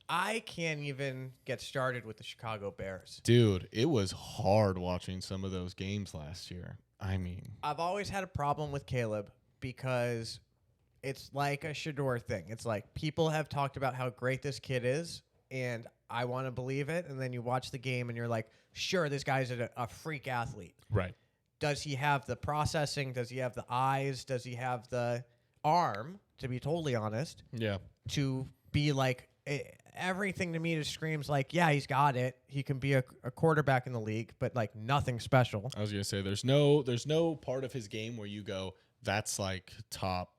[SPEAKER 1] I can't even get started with the Chicago Bears.
[SPEAKER 2] Dude, it was hard watching some of those games last year. I mean,
[SPEAKER 1] I've always had a problem with Caleb because it's like a Shador thing. It's like people have talked about how great this kid is, and I want to believe it. And then you watch the game, and you're like, sure, this guy's a freak athlete.
[SPEAKER 2] Right.
[SPEAKER 1] Does he have the processing? Does he have the eyes? Does he have the arm, to be totally honest?
[SPEAKER 2] Yeah.
[SPEAKER 1] To be like, everything to me just screams like, yeah, he's got it. He can be a quarterback in the league, but like nothing special.
[SPEAKER 2] I was going to say, there's no part of his game where you go, that's like top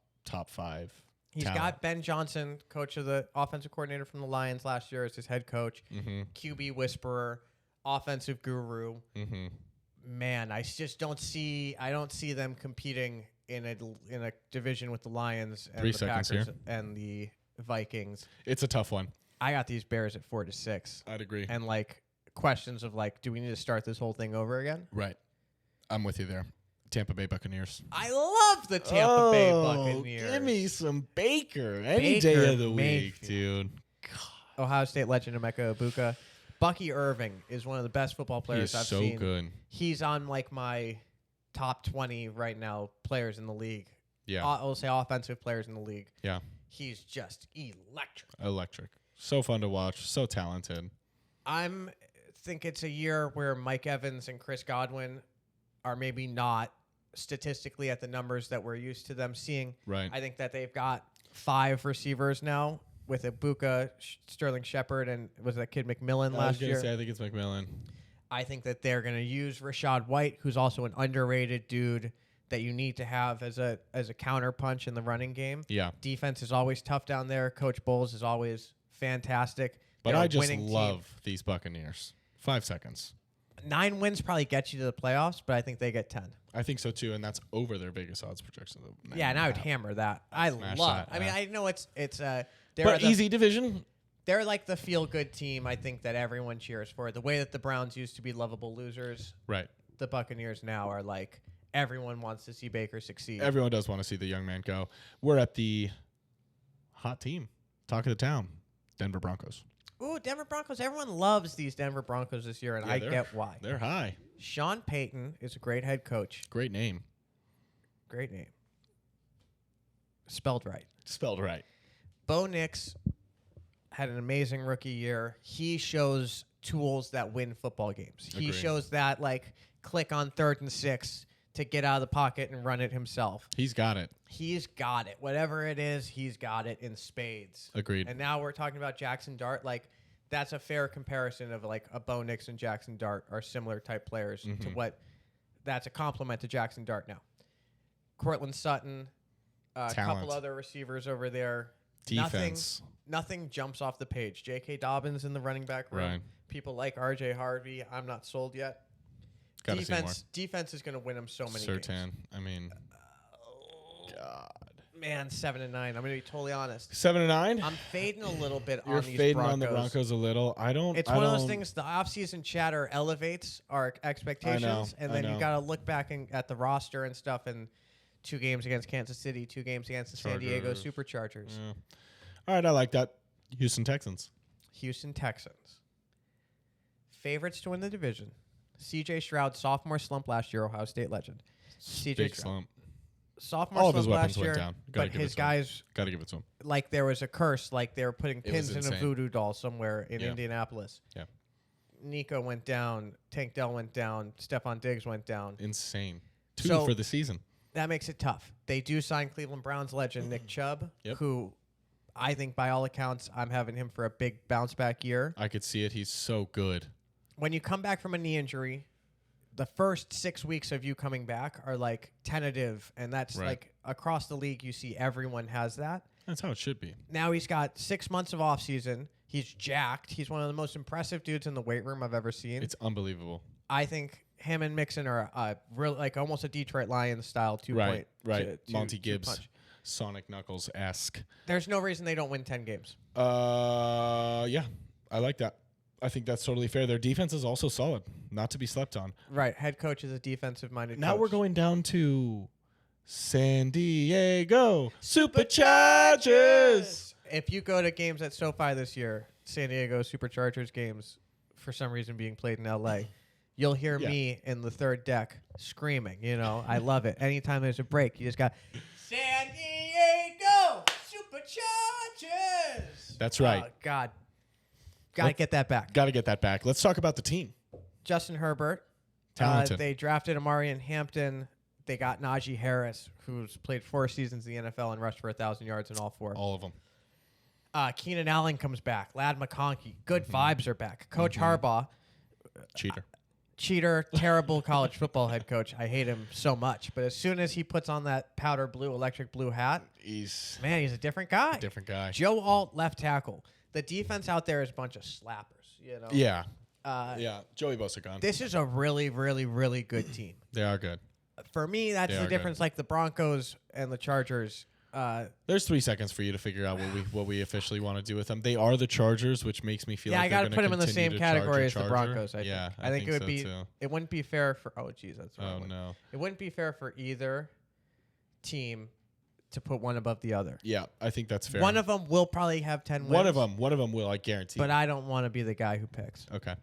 [SPEAKER 2] 5.
[SPEAKER 1] He's got Ben Johnson, coach of the offensive coordinator from the Lions last year, as his head coach, QB whisperer, offensive guru.
[SPEAKER 2] Mm-hmm.
[SPEAKER 1] Man, I just don't see them competing in a division with the Lions and the Packers and the Vikings.
[SPEAKER 2] It's a tough one.
[SPEAKER 1] I got these Bears at 4-6.
[SPEAKER 2] I'd agree.
[SPEAKER 1] And like questions of like, do we need to start this whole thing over again?
[SPEAKER 2] Right. I'm with you there. Tampa Bay Buccaneers.
[SPEAKER 1] I love the Tampa Bay Buccaneers.
[SPEAKER 2] Give me some Baker any day of the week, dude. God.
[SPEAKER 1] Ohio State legend Emeka Egbuka. Bucky Irving is one of the best football players I've seen.
[SPEAKER 2] He's so good.
[SPEAKER 1] He's on like my top 20 right now players in the league.
[SPEAKER 2] Yeah.
[SPEAKER 1] I'll say offensive players in the league.
[SPEAKER 2] Yeah.
[SPEAKER 1] He's just electric.
[SPEAKER 2] Electric. So fun to watch. So talented.
[SPEAKER 1] Think it's a year where Mike Evans and Chris Godwin are maybe not statistically at the numbers that we're used to them seeing.
[SPEAKER 2] Right.
[SPEAKER 1] I think that they've got 5 receivers now with Egbuka, Sterling Shepard, and was that kid McMillan last year?
[SPEAKER 2] I think it's McMillan.
[SPEAKER 1] I think that they're going to use Rashad White, who's also an underrated dude that you need to have as a counterpunch in the running game.
[SPEAKER 2] Yeah.
[SPEAKER 1] Defense is always tough down there. Coach Bowles is always fantastic.
[SPEAKER 2] But
[SPEAKER 1] They're
[SPEAKER 2] I
[SPEAKER 1] a
[SPEAKER 2] just
[SPEAKER 1] winning
[SPEAKER 2] love
[SPEAKER 1] team.
[SPEAKER 2] these Buccaneers. 5 seconds.
[SPEAKER 1] 9 wins probably get you to the playoffs, but I think they get 10.
[SPEAKER 2] I think so too, and that's over their biggest odds projection.
[SPEAKER 1] Yeah, and I would hammer that. I
[SPEAKER 2] Smash
[SPEAKER 1] love.
[SPEAKER 2] that,
[SPEAKER 1] I mean,
[SPEAKER 2] yeah.
[SPEAKER 1] I know it's
[SPEAKER 2] but easy division.
[SPEAKER 1] They're like the feel-good team, I think, that everyone cheers for. The way that the Browns used to be lovable losers,
[SPEAKER 2] Right.
[SPEAKER 1] the Buccaneers now are like everyone wants to see Baker succeed.
[SPEAKER 2] Everyone does want to see the young man go. We're at the hot team, talk of the town, Denver Broncos.
[SPEAKER 1] Ooh, Denver Broncos. Everyone loves these Denver Broncos this year, and
[SPEAKER 2] Yeah,
[SPEAKER 1] I get why.
[SPEAKER 2] They're high.
[SPEAKER 1] Sean Payton is a great head coach.
[SPEAKER 2] Great name.
[SPEAKER 1] Great name. Spelled right.
[SPEAKER 2] Spelled right.
[SPEAKER 1] Bo Nix had an amazing rookie year. He shows tools that win football games. He
[SPEAKER 2] Agreed.
[SPEAKER 1] shows that, like, click on 3rd and 6 to get out of the pocket and run it himself.
[SPEAKER 2] He's got it.
[SPEAKER 1] He's got it. Whatever it is, he's got it in spades.
[SPEAKER 2] Agreed.
[SPEAKER 1] And now we're talking about Jackson Dart. Like, that's a fair comparison of, like, a Bo Nix and Jackson Dart are similar type players to what that's a compliment to Jackson Dart now. Cortland Sutton, a couple other receivers over there.
[SPEAKER 2] Defense.
[SPEAKER 1] Nothing jumps off the page. J.K. Dobbins in the running back room.
[SPEAKER 2] Right.
[SPEAKER 1] People like R.J. Harvey. I'm not sold yet.
[SPEAKER 2] Gotta see more.
[SPEAKER 1] Defense is going to win him so many
[SPEAKER 2] Surtain.
[SPEAKER 1] games.
[SPEAKER 2] I mean, God.
[SPEAKER 1] Man, 7-9. I'm going to be totally honest.
[SPEAKER 2] 7-9.
[SPEAKER 1] I'm fading a little bit
[SPEAKER 2] You're
[SPEAKER 1] on these
[SPEAKER 2] fading
[SPEAKER 1] Broncos.
[SPEAKER 2] on the Broncos a little.
[SPEAKER 1] It's one of those things. The offseason chatter elevates our expectations, and then you got to look back at the roster and stuff. And 2 games against Kansas City, 2 games against the San Diego Superchargers.
[SPEAKER 2] Yeah. All right, I like that. Houston Texans.
[SPEAKER 1] Houston Texans. Favorites to win the division. C.J. Stroud, sophomore slump last year, Ohio State legend. C.J.
[SPEAKER 2] Big
[SPEAKER 1] Stroud.
[SPEAKER 2] slump.
[SPEAKER 1] Sophomore
[SPEAKER 2] All of
[SPEAKER 1] slump
[SPEAKER 2] his weapons
[SPEAKER 1] last year,
[SPEAKER 2] went down.
[SPEAKER 1] but his guys,
[SPEAKER 2] got to give it to him.
[SPEAKER 1] like there was a curse, like they were putting pins in a
[SPEAKER 2] insane.
[SPEAKER 1] voodoo doll somewhere in
[SPEAKER 2] Yeah.
[SPEAKER 1] Indianapolis.
[SPEAKER 2] Yeah.
[SPEAKER 1] Nico went down, Tank Dell went down, Stephon Diggs went down.
[SPEAKER 2] Insane. 2
[SPEAKER 1] So-
[SPEAKER 2] for the season.
[SPEAKER 1] That makes it tough. They do sign Cleveland Browns legend Nick Chubb,
[SPEAKER 2] Yep.
[SPEAKER 1] who I think by all accounts I'm having him for a big bounce back year.
[SPEAKER 2] I could see it. He's so good.
[SPEAKER 1] When you come back from a knee injury, the first 6 weeks of you coming back are like tentative, and that's
[SPEAKER 2] Right.
[SPEAKER 1] like across the league you see everyone has that.
[SPEAKER 2] That's how it should be.
[SPEAKER 1] Now he's got 6 months of off season. He's jacked. He's one of the most impressive dudes in the weight room I've ever seen.
[SPEAKER 2] It's unbelievable.
[SPEAKER 1] I think him and Mixon are really like almost a Detroit Lions style 2
[SPEAKER 2] Right,
[SPEAKER 1] point.
[SPEAKER 2] right.
[SPEAKER 1] two-
[SPEAKER 2] Monty
[SPEAKER 1] two
[SPEAKER 2] Gibbs,
[SPEAKER 1] punch.
[SPEAKER 2] Sonic Knuckles-esque.
[SPEAKER 1] There's no reason they don't win 10 games.
[SPEAKER 2] Yeah, I like that. I think that's totally fair. Their defense is also solid, not to be slept on.
[SPEAKER 1] Right. Head coach is a defensive minded
[SPEAKER 2] Now
[SPEAKER 1] coach.
[SPEAKER 2] we're going down to San Diego Superchargers.
[SPEAKER 1] If you go to games at SoFi this year, San Diego Superchargers games, for some reason being played in LA, you'll hear me in the third deck screaming. You know, I love it. Anytime there's a break, you just got San Diego Superchargers.
[SPEAKER 2] That's right.
[SPEAKER 1] Oh, God. Got to get that back.
[SPEAKER 2] Got to get that back. Let's talk about the team.
[SPEAKER 1] Justin Herbert.
[SPEAKER 2] Talented.
[SPEAKER 1] They drafted Amari in Hampton. They got Najee Harris, who's played 4 seasons in the NFL and rushed for 1,000 yards in all 4.
[SPEAKER 2] All of them.
[SPEAKER 1] Keenan Allen comes back. Lad McConkey. Good vibes are back. Coach Harbaugh. Cheater, terrible college football head coach. I hate him so much. But as soon as he puts on that powder blue, electric blue hat, he's a different guy.
[SPEAKER 2] Different guy.
[SPEAKER 1] Joe Alt, left tackle. The defense out there is a bunch of slappers, you know?
[SPEAKER 2] Yeah. Joey Bosa gone.
[SPEAKER 1] This is a really, really, really good team.
[SPEAKER 2] They are good.
[SPEAKER 1] For me, that's
[SPEAKER 2] They
[SPEAKER 1] the
[SPEAKER 2] are
[SPEAKER 1] difference.
[SPEAKER 2] good.
[SPEAKER 1] Like the Broncos and the Chargers
[SPEAKER 2] There's 3 seconds for you to figure out what we officially want to do with them. They are the Chargers, which makes me feel like
[SPEAKER 1] I got to put them in the same category as the
[SPEAKER 2] Charger.
[SPEAKER 1] Broncos. I think it would
[SPEAKER 2] so
[SPEAKER 1] be.
[SPEAKER 2] too.
[SPEAKER 1] It wouldn't be fair for. Oh, jeez, that's the wrong
[SPEAKER 2] Oh
[SPEAKER 1] one.
[SPEAKER 2] no.
[SPEAKER 1] It wouldn't be fair for either team to put one above the other.
[SPEAKER 2] Yeah, I think that's fair.
[SPEAKER 1] One of them will probably have 10 wins.
[SPEAKER 2] One of them will, I guarantee.
[SPEAKER 1] But I don't want to be the guy who picks.
[SPEAKER 2] Okay.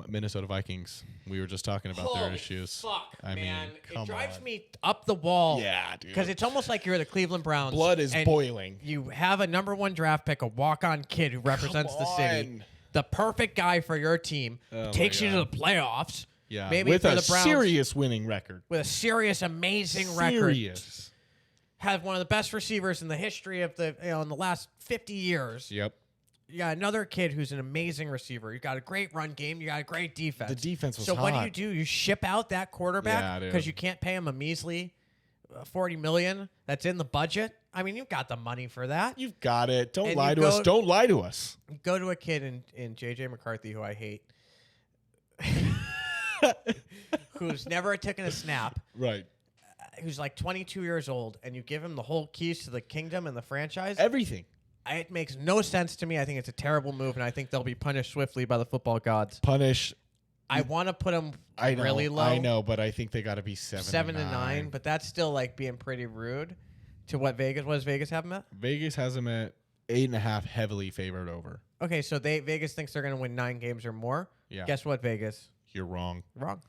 [SPEAKER 2] Minnesota Vikings. We were just talking about their issues.
[SPEAKER 1] Fuck,
[SPEAKER 2] I
[SPEAKER 1] man.
[SPEAKER 2] mean,
[SPEAKER 1] It
[SPEAKER 2] come
[SPEAKER 1] drives
[SPEAKER 2] on.
[SPEAKER 1] me up the wall.
[SPEAKER 2] Yeah, dude.
[SPEAKER 1] Because it's almost like you're the Cleveland Browns.
[SPEAKER 2] Blood is
[SPEAKER 1] and
[SPEAKER 2] boiling.
[SPEAKER 1] You have a number 1 draft pick, a walk-on kid who represents the city.
[SPEAKER 2] on.
[SPEAKER 1] The perfect guy for your team.
[SPEAKER 2] Oh,
[SPEAKER 1] takes
[SPEAKER 2] my
[SPEAKER 1] you to
[SPEAKER 2] God.
[SPEAKER 1] the playoffs.
[SPEAKER 2] Yeah,
[SPEAKER 1] Maybe
[SPEAKER 2] with
[SPEAKER 1] for
[SPEAKER 2] a
[SPEAKER 1] the Browns,
[SPEAKER 2] serious winning record.
[SPEAKER 1] with a serious, amazing record.
[SPEAKER 2] Serious.
[SPEAKER 1] Have one of the best receivers in the history of the in the last 50 years.
[SPEAKER 2] Yep.
[SPEAKER 1] You got another kid who's an amazing receiver. You got a great run game. You got a great defense.
[SPEAKER 2] The defense was
[SPEAKER 1] so what
[SPEAKER 2] hot.
[SPEAKER 1] do? You ship out that quarterback
[SPEAKER 2] Yeah, dude.
[SPEAKER 1] because you can't pay him a measly $40 million that's in the budget. I mean, you've got the money for that.
[SPEAKER 2] You've got it. Don't
[SPEAKER 1] And
[SPEAKER 2] lie
[SPEAKER 1] you
[SPEAKER 2] to us.
[SPEAKER 1] go-
[SPEAKER 2] Don't lie to us.
[SPEAKER 1] You go to a kid in J.J. McCarthy, who I hate, who's never taken a snap,
[SPEAKER 2] Right.
[SPEAKER 1] who's like 22 years old, and you give him the whole keys to the kingdom and the franchise.
[SPEAKER 2] Everything.
[SPEAKER 1] It makes no sense to me. I think it's a terrible move, and I think they'll be punished swiftly by the football gods.
[SPEAKER 2] Punish.
[SPEAKER 1] I want to put them
[SPEAKER 2] I know,
[SPEAKER 1] really low.
[SPEAKER 2] I know, but I think they got to be 7
[SPEAKER 1] to 9, but that's still like being pretty rude to what Vegas. What does Vegas have them at?
[SPEAKER 2] Vegas has them at 8.5, heavily favored over.
[SPEAKER 1] Okay, so Vegas thinks they're going to win 9 games or more.
[SPEAKER 2] Yeah.
[SPEAKER 1] Guess what, Vegas?
[SPEAKER 2] You're wrong.
[SPEAKER 1] Wrong.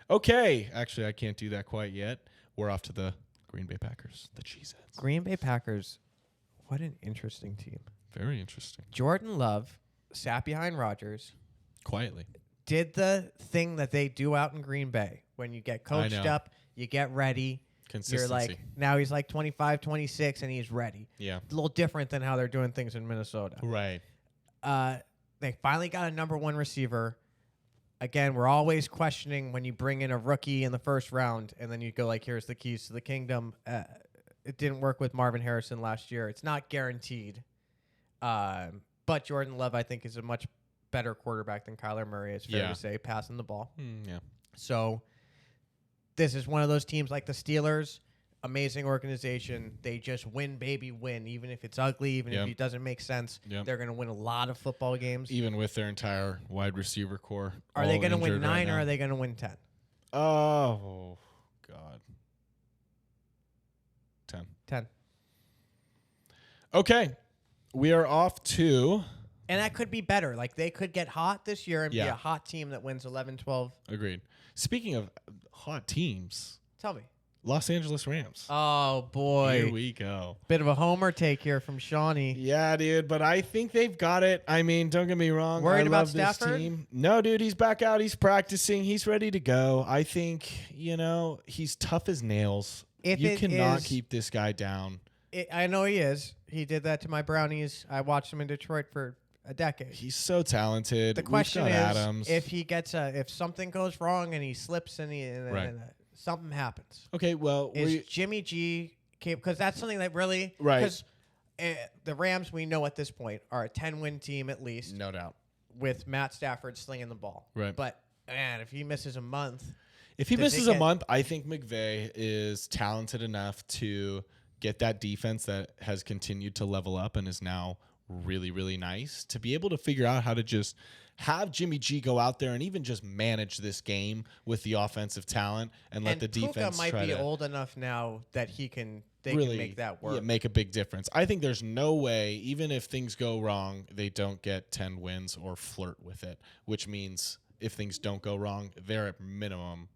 [SPEAKER 2] Okay. Actually, I can't do that quite yet. We're off to the Green Bay Packers, the Cheeseheads.
[SPEAKER 1] Green Bay Packers. What an interesting team.
[SPEAKER 2] Very interesting.
[SPEAKER 1] Jordan Love sat behind Rodgers,
[SPEAKER 2] Quietly.
[SPEAKER 1] did the thing that they do out in Green Bay. When you get coached
[SPEAKER 2] know.
[SPEAKER 1] up, you get ready.
[SPEAKER 2] Consistency.
[SPEAKER 1] You're like, now he's like 25, 26, and he's ready.
[SPEAKER 2] Yeah.
[SPEAKER 1] A little different than how they're doing things in Minnesota.
[SPEAKER 2] Right.
[SPEAKER 1] They finally got a number 1 receiver. Again, we're always questioning when you bring in a rookie in the first round, and then you go like, here's the keys to the kingdom. It didn't work with Marvin Harrison last year. It's not guaranteed. But Jordan Love, I think, is a much better quarterback than Kyler Murray, it's fair to say, passing the ball.
[SPEAKER 2] Yeah.
[SPEAKER 1] So this is one of those teams like the Steelers, amazing organization. They just win, baby, win. Even if it's ugly, even if it doesn't make sense, they're going to win a lot of football games.
[SPEAKER 2] Even with their entire wide receiver core.
[SPEAKER 1] Are they going to win 9
[SPEAKER 2] right
[SPEAKER 1] or are they going to win 10?
[SPEAKER 2] Oh, God. 10. Okay. We are off to...
[SPEAKER 1] And that could be better. Like, they could get hot this year and be
[SPEAKER 2] Yeah.
[SPEAKER 1] a hot team that wins 11, 12.
[SPEAKER 2] Agreed. Speaking of hot teams,
[SPEAKER 1] Tell me.
[SPEAKER 2] Los Angeles Rams.
[SPEAKER 1] Oh, boy.
[SPEAKER 2] Here we go.
[SPEAKER 1] Bit of a homer take here from Shawnee.
[SPEAKER 2] Yeah, dude, but I think they've got it. I mean, don't get me wrong.
[SPEAKER 1] Worried
[SPEAKER 2] I
[SPEAKER 1] about
[SPEAKER 2] love this
[SPEAKER 1] Stafford?
[SPEAKER 2] team. No, dude, he's back out. He's practicing. He's ready to go. I think, he's tough as nails.
[SPEAKER 1] If
[SPEAKER 2] You
[SPEAKER 1] it
[SPEAKER 2] cannot
[SPEAKER 1] is-
[SPEAKER 2] keep this guy down.
[SPEAKER 1] I know he is. He did that to my Brownies. I watched him in Detroit for a decade.
[SPEAKER 2] He's so talented.
[SPEAKER 1] The question
[SPEAKER 2] We've
[SPEAKER 1] is,
[SPEAKER 2] got Adams.
[SPEAKER 1] if he gets if something goes wrong and he slips and
[SPEAKER 2] Right.
[SPEAKER 1] something happens,
[SPEAKER 2] Okay, well,
[SPEAKER 1] is Jimmy G because that's something that really
[SPEAKER 2] Right.
[SPEAKER 1] because the Rams we know at this point are a 10-win team at least
[SPEAKER 2] no doubt.
[SPEAKER 1] with Matt Stafford slinging the ball.
[SPEAKER 2] Right.
[SPEAKER 1] But man, if he misses a month,
[SPEAKER 2] If he
[SPEAKER 1] Does it
[SPEAKER 2] misses a
[SPEAKER 1] get-
[SPEAKER 2] month, I think McVay is talented enough to get that defense that has continued to level up and is now really, really nice to be able to figure out how to just have Jimmy G go out there and even just manage this game with the offensive talent and let the
[SPEAKER 1] Puka
[SPEAKER 2] defense
[SPEAKER 1] might
[SPEAKER 2] try
[SPEAKER 1] be
[SPEAKER 2] to
[SPEAKER 1] old enough now that they can make that work.
[SPEAKER 2] Yeah, make a big difference. I think there's no way, even if things go wrong, they don't get 10 wins or flirt with it, which means if things don't go wrong, they're at minimum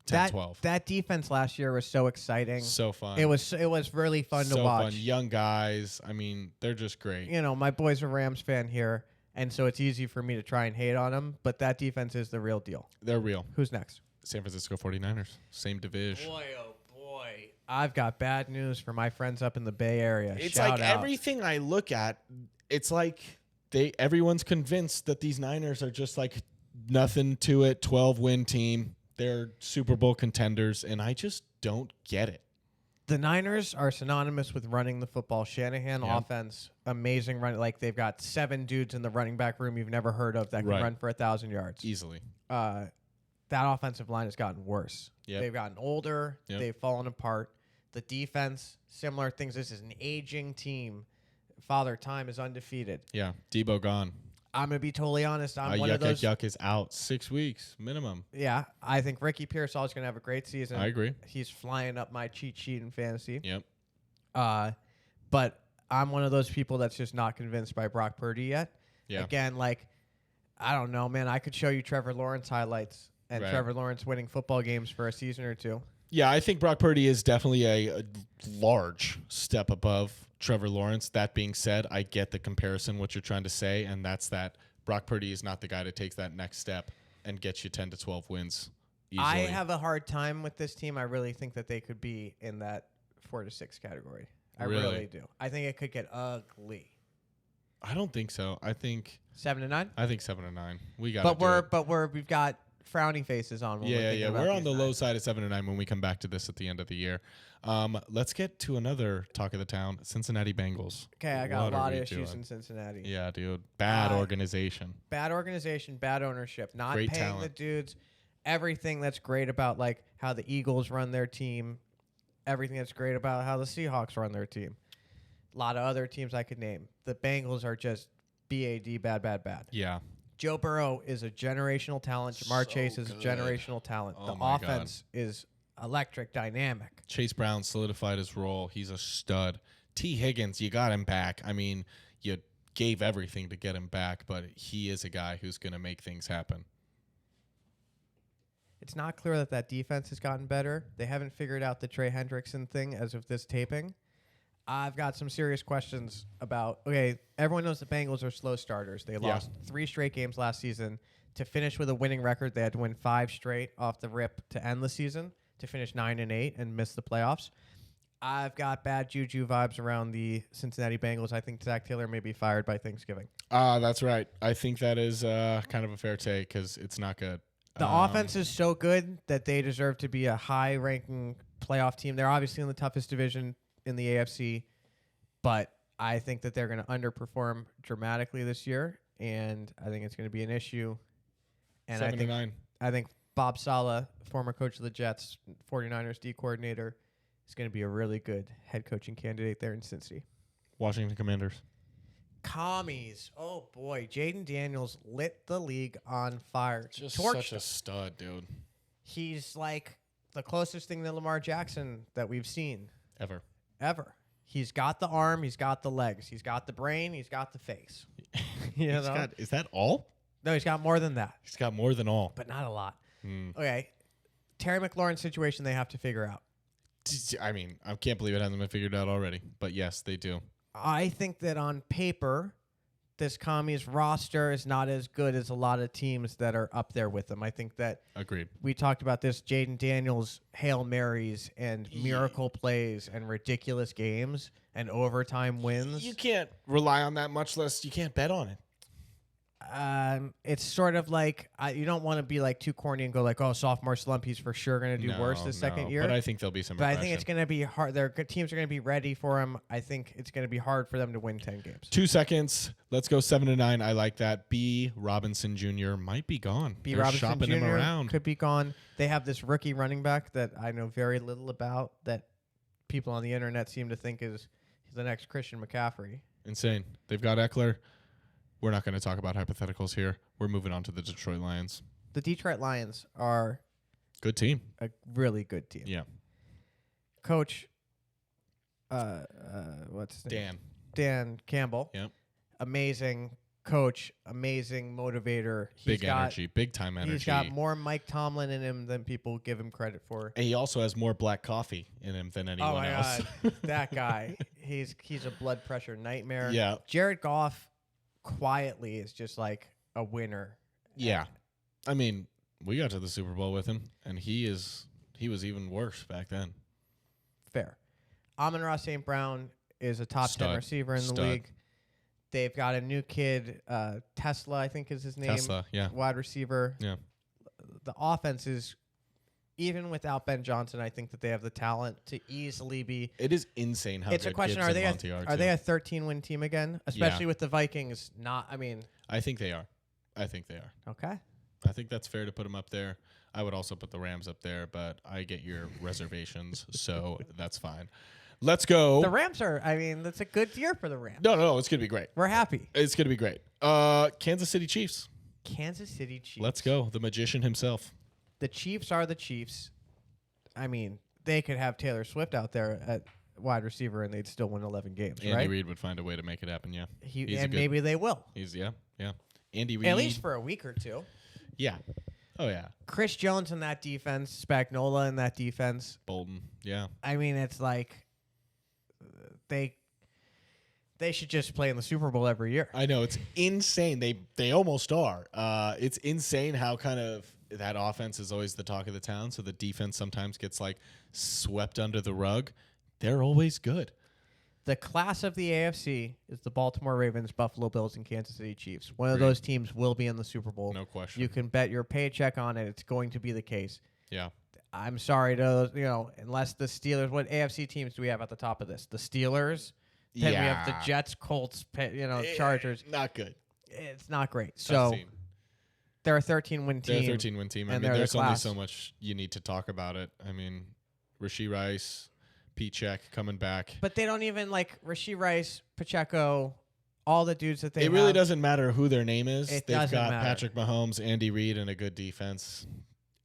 [SPEAKER 2] 10, 12.
[SPEAKER 1] That defense last year was so exciting.
[SPEAKER 2] So fun.
[SPEAKER 1] It was really fun
[SPEAKER 2] so
[SPEAKER 1] to watch.
[SPEAKER 2] Fun. Young guys. I mean, they're just great.
[SPEAKER 1] My boy's a Rams fan here, and so it's easy for me to try and hate on them, but that defense is the real deal.
[SPEAKER 2] They're real.
[SPEAKER 1] Who's next?
[SPEAKER 2] San Francisco 49ers. Same division.
[SPEAKER 1] Boy, oh boy. I've got bad news for my friends up in the Bay Area.
[SPEAKER 2] It's
[SPEAKER 1] Shout
[SPEAKER 2] like
[SPEAKER 1] out.
[SPEAKER 2] everything I look at, it's like everyone's convinced that these Niners are just like nothing to it, 12-win team. They're Super Bowl contenders, and I just don't get it.
[SPEAKER 1] The Niners are synonymous with running the football. Shanahan offense, amazing run. Like they've got 7 dudes in the running back room you've never heard of that can run for 1,000 yards.
[SPEAKER 2] Easily.
[SPEAKER 1] That offensive line has gotten worse.
[SPEAKER 2] Yep.
[SPEAKER 1] They've gotten older.
[SPEAKER 2] Yep.
[SPEAKER 1] They've fallen apart. The defense, similar things. This is an aging team. Father Time is undefeated.
[SPEAKER 2] Yeah, Debo gone.
[SPEAKER 1] I'm going to be totally honest. I'm one of those.
[SPEAKER 2] Yuck is out 6 weeks minimum.
[SPEAKER 1] Yeah, I think Ricky Pearsall is going to have a great season.
[SPEAKER 2] I agree.
[SPEAKER 1] He's flying up my cheat sheet in fantasy.
[SPEAKER 2] Yep.
[SPEAKER 1] But I'm one of those people that's just not convinced by Brock Purdy yet.
[SPEAKER 2] Yeah.
[SPEAKER 1] Again, like, I don't know, man. I could show you Trevor Lawrence highlights and Trevor Lawrence winning football games for a season or two.
[SPEAKER 2] Yeah, I think Brock Purdy is definitely a large step above Trevor Lawrence. That being said, I get the comparison, what you're trying to say, and that's that Brock Purdy is not the guy that takes that next step and gets you 10 to 12 wins easily.
[SPEAKER 1] I have a hard time with this team. I really think that they could be in that 4 to 6 category. I really do. I think it could get ugly.
[SPEAKER 2] I don't think so. I think
[SPEAKER 1] 7 to 9.
[SPEAKER 2] I think 7 to 9. We got.
[SPEAKER 1] We've got frowning faces on. When
[SPEAKER 2] We're on the low side of 7 to 9 when we come back to this at the end of the year. Let's get to another talk of the town: Cincinnati Bengals.
[SPEAKER 1] Okay, I got a lot of issues in Cincinnati.
[SPEAKER 2] Yeah, dude. Bad organization.
[SPEAKER 1] Bad organization. Bad ownership. Not
[SPEAKER 2] Great
[SPEAKER 1] paying
[SPEAKER 2] talent.
[SPEAKER 1] the dudes. Everything that's great about like how the Eagles run their team. Everything that's great about how the Seahawks run their team. A lot of other teams I could name. The Bengals are just bad, bad.
[SPEAKER 2] Yeah.
[SPEAKER 1] Joe Burrow is a generational talent. Jamar Chase is a generational talent.
[SPEAKER 2] Oh
[SPEAKER 1] the
[SPEAKER 2] my
[SPEAKER 1] offense is electric, dynamic.
[SPEAKER 2] Chase Brown solidified his role. He's a stud. T. Higgins, you got him back. I mean, you gave everything to get him back, but he is a guy who's going to make things happen.
[SPEAKER 1] It's not clear that defense has gotten better. They haven't figured out the Trey Hendrickson thing as of this taping. I've got some serious questions about, okay, everyone knows the Bengals are slow starters. They lost 3 straight games last season. To finish with a winning record, they had to win 5 straight off the rip to end the season, to finish 9-8 and miss the playoffs. I've got bad juju vibes around the Cincinnati Bengals. I think Zach Taylor may be fired by Thanksgiving.
[SPEAKER 2] That's right. I think that is kind of a fair take because it's not good.
[SPEAKER 1] The offense is so good that they deserve to be a high-ranking playoff team. They're obviously in the toughest division in the AFC, but I think that they're going to underperform dramatically this year, and I think it's going to be an issue. And
[SPEAKER 2] 7 to 9.
[SPEAKER 1] I think Bob Saleh, former coach of the Jets, 49ers D coordinator, is going to be a really good head coaching candidate there in Cincy.
[SPEAKER 2] Washington Commanders.
[SPEAKER 1] Commies. Oh, boy. Jaden Daniels lit the league on fire.
[SPEAKER 2] Just such a stud, dude.
[SPEAKER 1] He's like the closest thing to Lamar Jackson that we've seen. Ever. He's got the arm. He's got the legs. He's got the brain. He's got the face.
[SPEAKER 2] Is that all?
[SPEAKER 1] No, he's got more than that.
[SPEAKER 2] He's got more than all.
[SPEAKER 1] But not a lot. Okay. Terry McLaurin's situation they have to figure out.
[SPEAKER 2] I mean, I can't believe it hasn't been figured out already. But yes, they do.
[SPEAKER 1] I think that on paper, this Commies roster is not as good as a lot of teams that are up there with them. I think that
[SPEAKER 2] agreed.
[SPEAKER 1] We talked about this, Jaden Daniels, Hail Marys and miracle plays and ridiculous games and overtime wins.
[SPEAKER 2] You can't rely on that, much less you can't bet on it.
[SPEAKER 1] It's sort of like you don't want to be like too corny and go like, oh, sophomore slump, he's for sure going to do worse this second year.
[SPEAKER 2] But I think there'll be some.
[SPEAKER 1] But I think it's going to be hard. Their teams are going to be ready for him. I think it's going to be hard for them to win 10 games.
[SPEAKER 2] 2 seconds. Let's go 7 to 9. I like that. B. Robinson Jr. might be gone.
[SPEAKER 1] B.
[SPEAKER 2] They're
[SPEAKER 1] Robinson
[SPEAKER 2] shopping
[SPEAKER 1] Jr.
[SPEAKER 2] him around.
[SPEAKER 1] Could be gone. They have this rookie running back that I know very little about that people on the internet seem to think is the next Christian McCaffrey.
[SPEAKER 2] Insane. They've got Eckler. We're not going to talk about hypotheticals here. We're moving on to the Detroit Lions.
[SPEAKER 1] The Detroit Lions are
[SPEAKER 2] good team.
[SPEAKER 1] A really good team.
[SPEAKER 2] Yeah.
[SPEAKER 1] Coach, what's his name?
[SPEAKER 2] Dan
[SPEAKER 1] Campbell.
[SPEAKER 2] Yep.
[SPEAKER 1] Amazing coach, amazing motivator.
[SPEAKER 2] Big energy, big time energy.
[SPEAKER 1] He's got more Mike Tomlin in him than people give him credit for.
[SPEAKER 2] And he also has more black coffee in him than anyone else.
[SPEAKER 1] God. That guy. He's a blood pressure nightmare.
[SPEAKER 2] Yeah.
[SPEAKER 1] Jared Goff quietly is just like a winner.
[SPEAKER 2] Yeah. I mean, we got to the Super Bowl with him, and he was even worse back then.
[SPEAKER 1] Fair. Amon-Ra St. Brown is a top 10 receiver in the league. They've got a new kid, Tesla, I think is his name.
[SPEAKER 2] Tesla, yeah.
[SPEAKER 1] Wide receiver.
[SPEAKER 2] Yeah.
[SPEAKER 1] The offense is, even without Ben Johnson, I think that they have the talent to easily be.
[SPEAKER 2] It is insane how
[SPEAKER 1] it's
[SPEAKER 2] good
[SPEAKER 1] a question.
[SPEAKER 2] Gibbs
[SPEAKER 1] Are they a 13-win team again? Especially with the Vikings. I think they are.
[SPEAKER 2] Okay. I think that's fair to put them up there. I would also put the Rams up there, but I get your reservations, so that's fine. Let's go.
[SPEAKER 1] The Rams are, I mean, that's a good year for the Rams.
[SPEAKER 2] No, it's going to be great.
[SPEAKER 1] We're happy.
[SPEAKER 2] It's going to be great. Kansas City Chiefs.
[SPEAKER 1] Kansas City Chiefs.
[SPEAKER 2] Let's go. The magician himself.
[SPEAKER 1] The Chiefs are the Chiefs. I mean, they could have Taylor Swift out there at wide receiver, and they'd still win 11 games, right?
[SPEAKER 2] Andy Reid would find a way to make it happen, yeah.
[SPEAKER 1] Maybe they will.
[SPEAKER 2] Yeah. Andy Reid.
[SPEAKER 1] At least for a week or two.
[SPEAKER 2] Yeah. Oh, yeah.
[SPEAKER 1] Chris Jones in that defense, Spagnuolo in that defense.
[SPEAKER 2] Bolden, yeah.
[SPEAKER 1] I mean, it's like they should just play in the Super Bowl every year.
[SPEAKER 2] I know. It's insane. They almost are. It's insane how kind of that offense is always the talk of the town, so the defense sometimes gets like swept under the rug. They're always good.
[SPEAKER 1] The class of the AFC is the Baltimore Ravens, Buffalo Bills, and Kansas City Chiefs. One of those teams will be in the Super Bowl.
[SPEAKER 2] No question.
[SPEAKER 1] You can bet your paycheck on it. It's going to be the case.
[SPEAKER 2] Yeah.
[SPEAKER 1] I'm sorry to, unless the Steelers, what AFC teams do we have at the top of this? The Steelers. Then we have the Jets, Colts, Chargers.
[SPEAKER 2] Not good.
[SPEAKER 1] It's not great.
[SPEAKER 2] Tough
[SPEAKER 1] So
[SPEAKER 2] team.
[SPEAKER 1] they're a 13-win team.
[SPEAKER 2] They're a 13-win team. I mean, there's only so much you need to talk about it. I mean, Rashee Rice, Pete Check coming back.
[SPEAKER 1] But they don't even like Rashee Rice, Pacheco, all the dudes that they have.
[SPEAKER 2] It really doesn't matter who their name is.
[SPEAKER 1] They've
[SPEAKER 2] got
[SPEAKER 1] matter.
[SPEAKER 2] Patrick Mahomes, Andy Reid, and a good defense.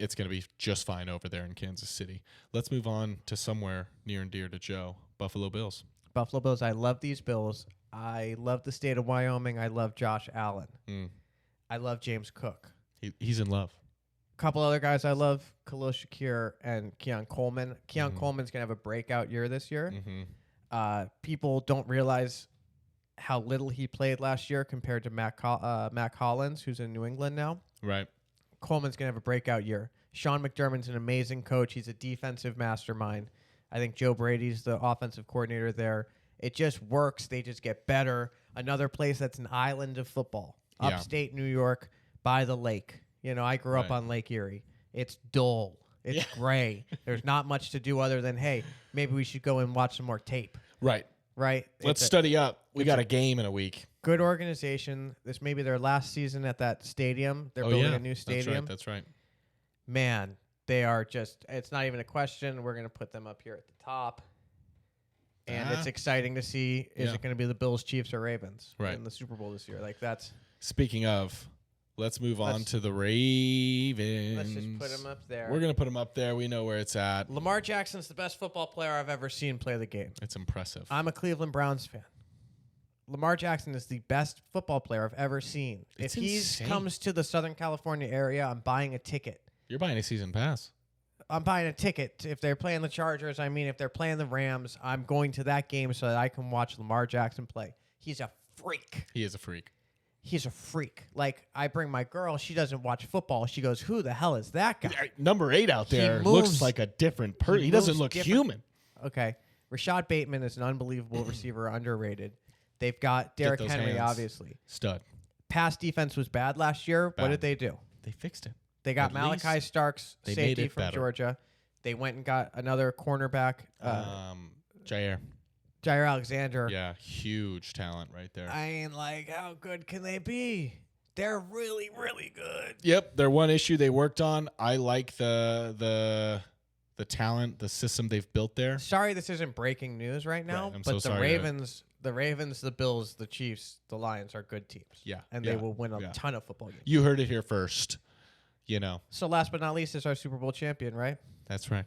[SPEAKER 2] It's going to be just fine over there in Kansas City. Let's move on to somewhere near and dear to Joe, Buffalo Bills.
[SPEAKER 1] Buffalo Bills. I love these Bills. I love the state of Wyoming. I love Josh Allen. I love James Cook.
[SPEAKER 2] He's in love.
[SPEAKER 1] A couple other guys I love, Khalil Shakir and Keon Coleman. Keon Coleman's going to have a breakout year this year. People don't realize how little he played last year compared to Mac Hollins, who's in New England now.
[SPEAKER 2] Right.
[SPEAKER 1] Coleman's going to have a breakout year. Sean McDermott's an amazing coach. He's a defensive mastermind. I think Joe Brady's the offensive coordinator there. It just works. They just get better. Another place that's an island of football. Upstate New York by the lake. I grew up on Lake Erie. It's dull. It's gray. There's not much to do other than, hey, maybe we should go and watch some more tape.
[SPEAKER 2] Right.
[SPEAKER 1] Right?
[SPEAKER 2] Let's study up. We got a game in a week.
[SPEAKER 1] Good organization. This may be their last season at that stadium. They're building a new stadium.
[SPEAKER 2] That's right.
[SPEAKER 1] Man, they are just, it's not even a question. We're going to put them up here at the top. And it's exciting to see, is it going to be the Bills, Chiefs, or Ravens in the Super Bowl this year? Like, that's...
[SPEAKER 2] Speaking of, let's move on to the Ravens.
[SPEAKER 1] Let's just put them up there.
[SPEAKER 2] We're going to put them up there. We know where it's at.
[SPEAKER 1] Lamar Jackson's the best football player I've ever seen play the game.
[SPEAKER 2] It's impressive.
[SPEAKER 1] I'm a Cleveland Browns fan. Lamar Jackson is the best football player I've ever seen. If he comes to the Southern California area, I'm buying a ticket.
[SPEAKER 2] You're buying a season pass.
[SPEAKER 1] I'm buying a ticket. If they're playing the Chargers, if they're playing the Rams, I'm going to that game so that I can watch Lamar Jackson play. He's a freak.
[SPEAKER 2] He is a freak.
[SPEAKER 1] He's a freak. Like, I bring my girl. She doesn't watch football. She goes, who the hell is that guy?
[SPEAKER 2] Number 8 out there looks like a different person. He doesn't look human.
[SPEAKER 1] Okay. Rashad Bateman is an unbelievable receiver, underrated. They've got Derrick Henry, obviously.
[SPEAKER 2] Stud.
[SPEAKER 1] Pass defense was bad last year. What did they do?
[SPEAKER 2] They fixed it.
[SPEAKER 1] They got Malachi Starks, safety from Georgia. They went and got another cornerback.
[SPEAKER 2] Jair
[SPEAKER 1] Alexander.
[SPEAKER 2] Yeah, huge talent right there.
[SPEAKER 1] How good can they be? They're really, really good.
[SPEAKER 2] Yep, their one issue they worked on. I like the talent, the system they've built there.
[SPEAKER 1] Sorry, this isn't breaking news right now, but the Ravens, the Bills, the Chiefs, the Lions are good teams.
[SPEAKER 2] Yeah,
[SPEAKER 1] and they will win a ton of football games.
[SPEAKER 2] You heard it here first.
[SPEAKER 1] So last but not least is our Super Bowl champion, right?
[SPEAKER 2] That's right.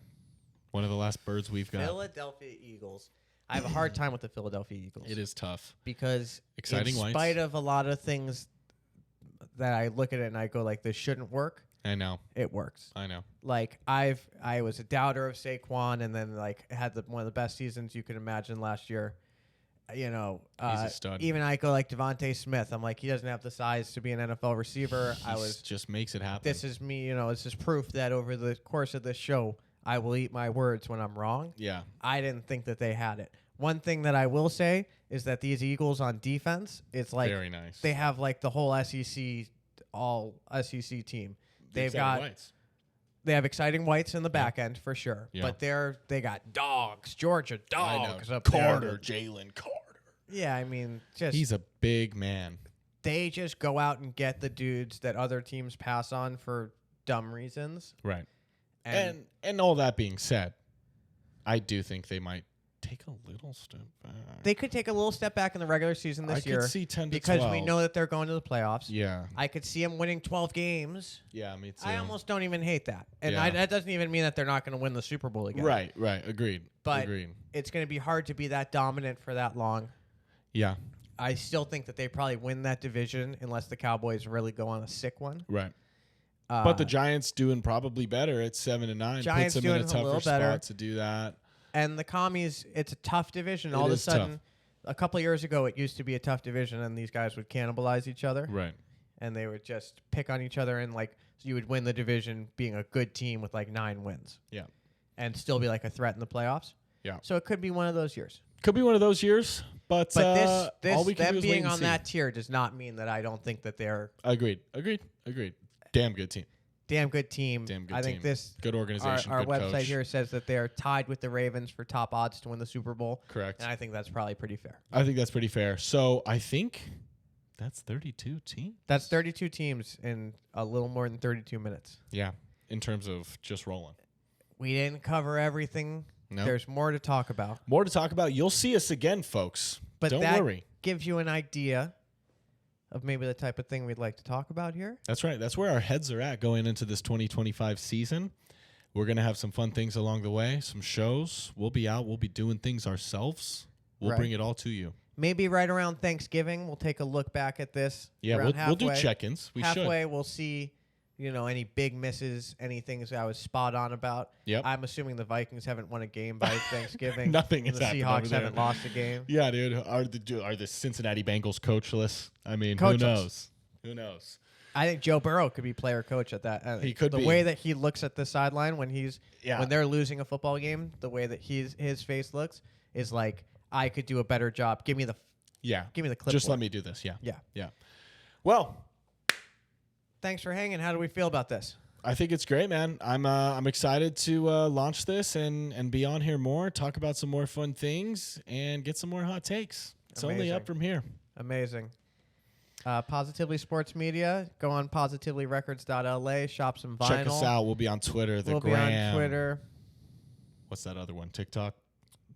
[SPEAKER 2] One of the last birds we've got.
[SPEAKER 1] Philadelphia Eagles. I have a hard time with the Philadelphia Eagles.
[SPEAKER 2] It is tough.
[SPEAKER 1] Because in spite of a lot of things that I look at it and I go like, this shouldn't work.
[SPEAKER 2] I know.
[SPEAKER 1] It works.
[SPEAKER 2] I know.
[SPEAKER 1] Like, I was a doubter of Saquon and then had one of the best seasons you could imagine last year. He's a stud. Even I go like Devontae Smith. I'm like, he doesn't have the size to be an NFL receiver.
[SPEAKER 2] Just makes it happen.
[SPEAKER 1] This is me, this is proof that over the course of this show, I will eat my words when I'm wrong.
[SPEAKER 2] Yeah.
[SPEAKER 1] I didn't think that they had it. One thing that I will say is that these Eagles on defense, it's like
[SPEAKER 2] very nice.
[SPEAKER 1] They have like the whole all SEC team. They have exciting whites in the back end for sure. Yeah. But they got dogs, Georgia dogs up
[SPEAKER 2] Carter,
[SPEAKER 1] there.
[SPEAKER 2] Jalen Carter.
[SPEAKER 1] Yeah,
[SPEAKER 2] he's a big man.
[SPEAKER 1] they just go out and get the dudes that other teams pass on for dumb reasons.
[SPEAKER 2] Right. And all that being said, I do think they might take a little step back.
[SPEAKER 1] They could take a little step back in the regular season this year.
[SPEAKER 2] I could see 10 to
[SPEAKER 1] because
[SPEAKER 2] 12.
[SPEAKER 1] we know that they're going to the playoffs.
[SPEAKER 2] Yeah.
[SPEAKER 1] I could see them winning 12 games.
[SPEAKER 2] Yeah, me too.
[SPEAKER 1] I almost don't even hate that. And
[SPEAKER 2] Yeah.
[SPEAKER 1] that doesn't even mean that they're not going to win the Super Bowl again.
[SPEAKER 2] Right. Agreed.
[SPEAKER 1] But
[SPEAKER 2] Agreed.
[SPEAKER 1] it's going to be hard to be that dominant for that long.
[SPEAKER 2] Yeah.
[SPEAKER 1] I still think that they probably win that division unless the Cowboys really go on a sick one.
[SPEAKER 2] Right. But the Giants doing probably better at 7-9.
[SPEAKER 1] Giants
[SPEAKER 2] puts them in a
[SPEAKER 1] doing a
[SPEAKER 2] tougher
[SPEAKER 1] little better.
[SPEAKER 2] spot to do that.
[SPEAKER 1] And the Commies, it's a tough division. All of a sudden, a couple of years ago, it used to be a tough division, and these guys would cannibalize each other.
[SPEAKER 2] Right.
[SPEAKER 1] And they would just pick on each other, and like so you would win the division being a good team with like 9 wins.
[SPEAKER 2] Yeah.
[SPEAKER 1] And still be like a threat in the playoffs.
[SPEAKER 2] Yeah.
[SPEAKER 1] So it could be one of those years.
[SPEAKER 2] Could be one of those years, but
[SPEAKER 1] this
[SPEAKER 2] all we can
[SPEAKER 1] them
[SPEAKER 2] do is wait
[SPEAKER 1] being
[SPEAKER 2] and
[SPEAKER 1] on
[SPEAKER 2] see.
[SPEAKER 1] that tier does not mean that I don't think that they're
[SPEAKER 2] Agreed. Damn good team.
[SPEAKER 1] damn good team.
[SPEAKER 2] Damn good
[SPEAKER 1] I think
[SPEAKER 2] team.
[SPEAKER 1] this
[SPEAKER 2] Good organization.
[SPEAKER 1] our
[SPEAKER 2] good
[SPEAKER 1] website
[SPEAKER 2] coach.
[SPEAKER 1] here says that they're tied with the Ravens for top odds to win the Super Bowl.
[SPEAKER 2] Correct.
[SPEAKER 1] And I think that's probably pretty fair.
[SPEAKER 2] I think that's pretty fair. So I think that's 32 teams.
[SPEAKER 1] That's 32 teams in a little more than 32 minutes.
[SPEAKER 2] Yeah, in terms of just rolling.
[SPEAKER 1] We didn't cover everything.
[SPEAKER 2] No.
[SPEAKER 1] There's more to talk about.
[SPEAKER 2] More to talk about. You'll see us again, folks.
[SPEAKER 1] But
[SPEAKER 2] Don't
[SPEAKER 1] that
[SPEAKER 2] worry.
[SPEAKER 1] gives you an idea of maybe the type of thing we'd like to talk about here.
[SPEAKER 2] That's right. That's where our heads are at going into this 2025 season. We're going to have some fun things along the way, some shows. We'll be out. We'll be doing things ourselves. We'll
[SPEAKER 1] Right.
[SPEAKER 2] bring it all to you.
[SPEAKER 1] Maybe right around Thanksgiving, we'll take a look back at this.
[SPEAKER 2] Yeah,
[SPEAKER 1] around
[SPEAKER 2] we'll do
[SPEAKER 1] halfway.
[SPEAKER 2] check-ins. We should.
[SPEAKER 1] Halfway, we'll see, any big misses, any things I was spot on about.
[SPEAKER 2] Yep.
[SPEAKER 1] I'm assuming the Vikings haven't won a game by Thanksgiving.
[SPEAKER 2] Nothing
[SPEAKER 1] and
[SPEAKER 2] has
[SPEAKER 1] the
[SPEAKER 2] happened
[SPEAKER 1] Seahawks
[SPEAKER 2] over there.
[SPEAKER 1] haven't lost a game.
[SPEAKER 2] Yeah, dude. Are the Cincinnati Bengals coachless? I mean,
[SPEAKER 1] Coachless.
[SPEAKER 2] who knows? Who knows?
[SPEAKER 1] I think Joe Burrow could be player coach at that.
[SPEAKER 2] He could
[SPEAKER 1] the
[SPEAKER 2] be.
[SPEAKER 1] way that he looks at the sideline when
[SPEAKER 2] Yeah.
[SPEAKER 1] when they're losing a football game, the way that his face looks is like I could do a better job. Give me the clipboard.
[SPEAKER 2] Just let me do this. Yeah.
[SPEAKER 1] Yeah.
[SPEAKER 2] Yeah. Well,
[SPEAKER 1] Thanks for hanging. How do we feel about this?
[SPEAKER 2] I think it's great, man. I'm excited to launch this and be on here more, talk about some more fun things, and get some more hot takes. It's only
[SPEAKER 1] Amazing.
[SPEAKER 2] up from here.
[SPEAKER 1] Amazing. Positively Sports Media. Go on positivelyrecords.la. Shop some vinyl.
[SPEAKER 2] Check us out. We'll be on Twitter.
[SPEAKER 1] We'll be on Twitter.
[SPEAKER 2] What's that other one? TikTok.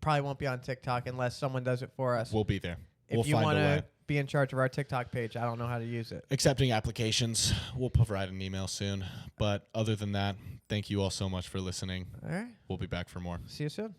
[SPEAKER 1] Probably won't be on TikTok unless someone does it for us.
[SPEAKER 2] We'll be there.
[SPEAKER 1] If
[SPEAKER 2] We'll
[SPEAKER 1] you
[SPEAKER 2] find
[SPEAKER 1] want
[SPEAKER 2] a way.
[SPEAKER 1] to be in charge of our TikTok page, I don't know how to use it.
[SPEAKER 2] Accepting applications. We'll provide an email soon. But other than that, thank you all so much for listening.
[SPEAKER 1] All right.
[SPEAKER 2] We'll be back for more.
[SPEAKER 1] See you soon.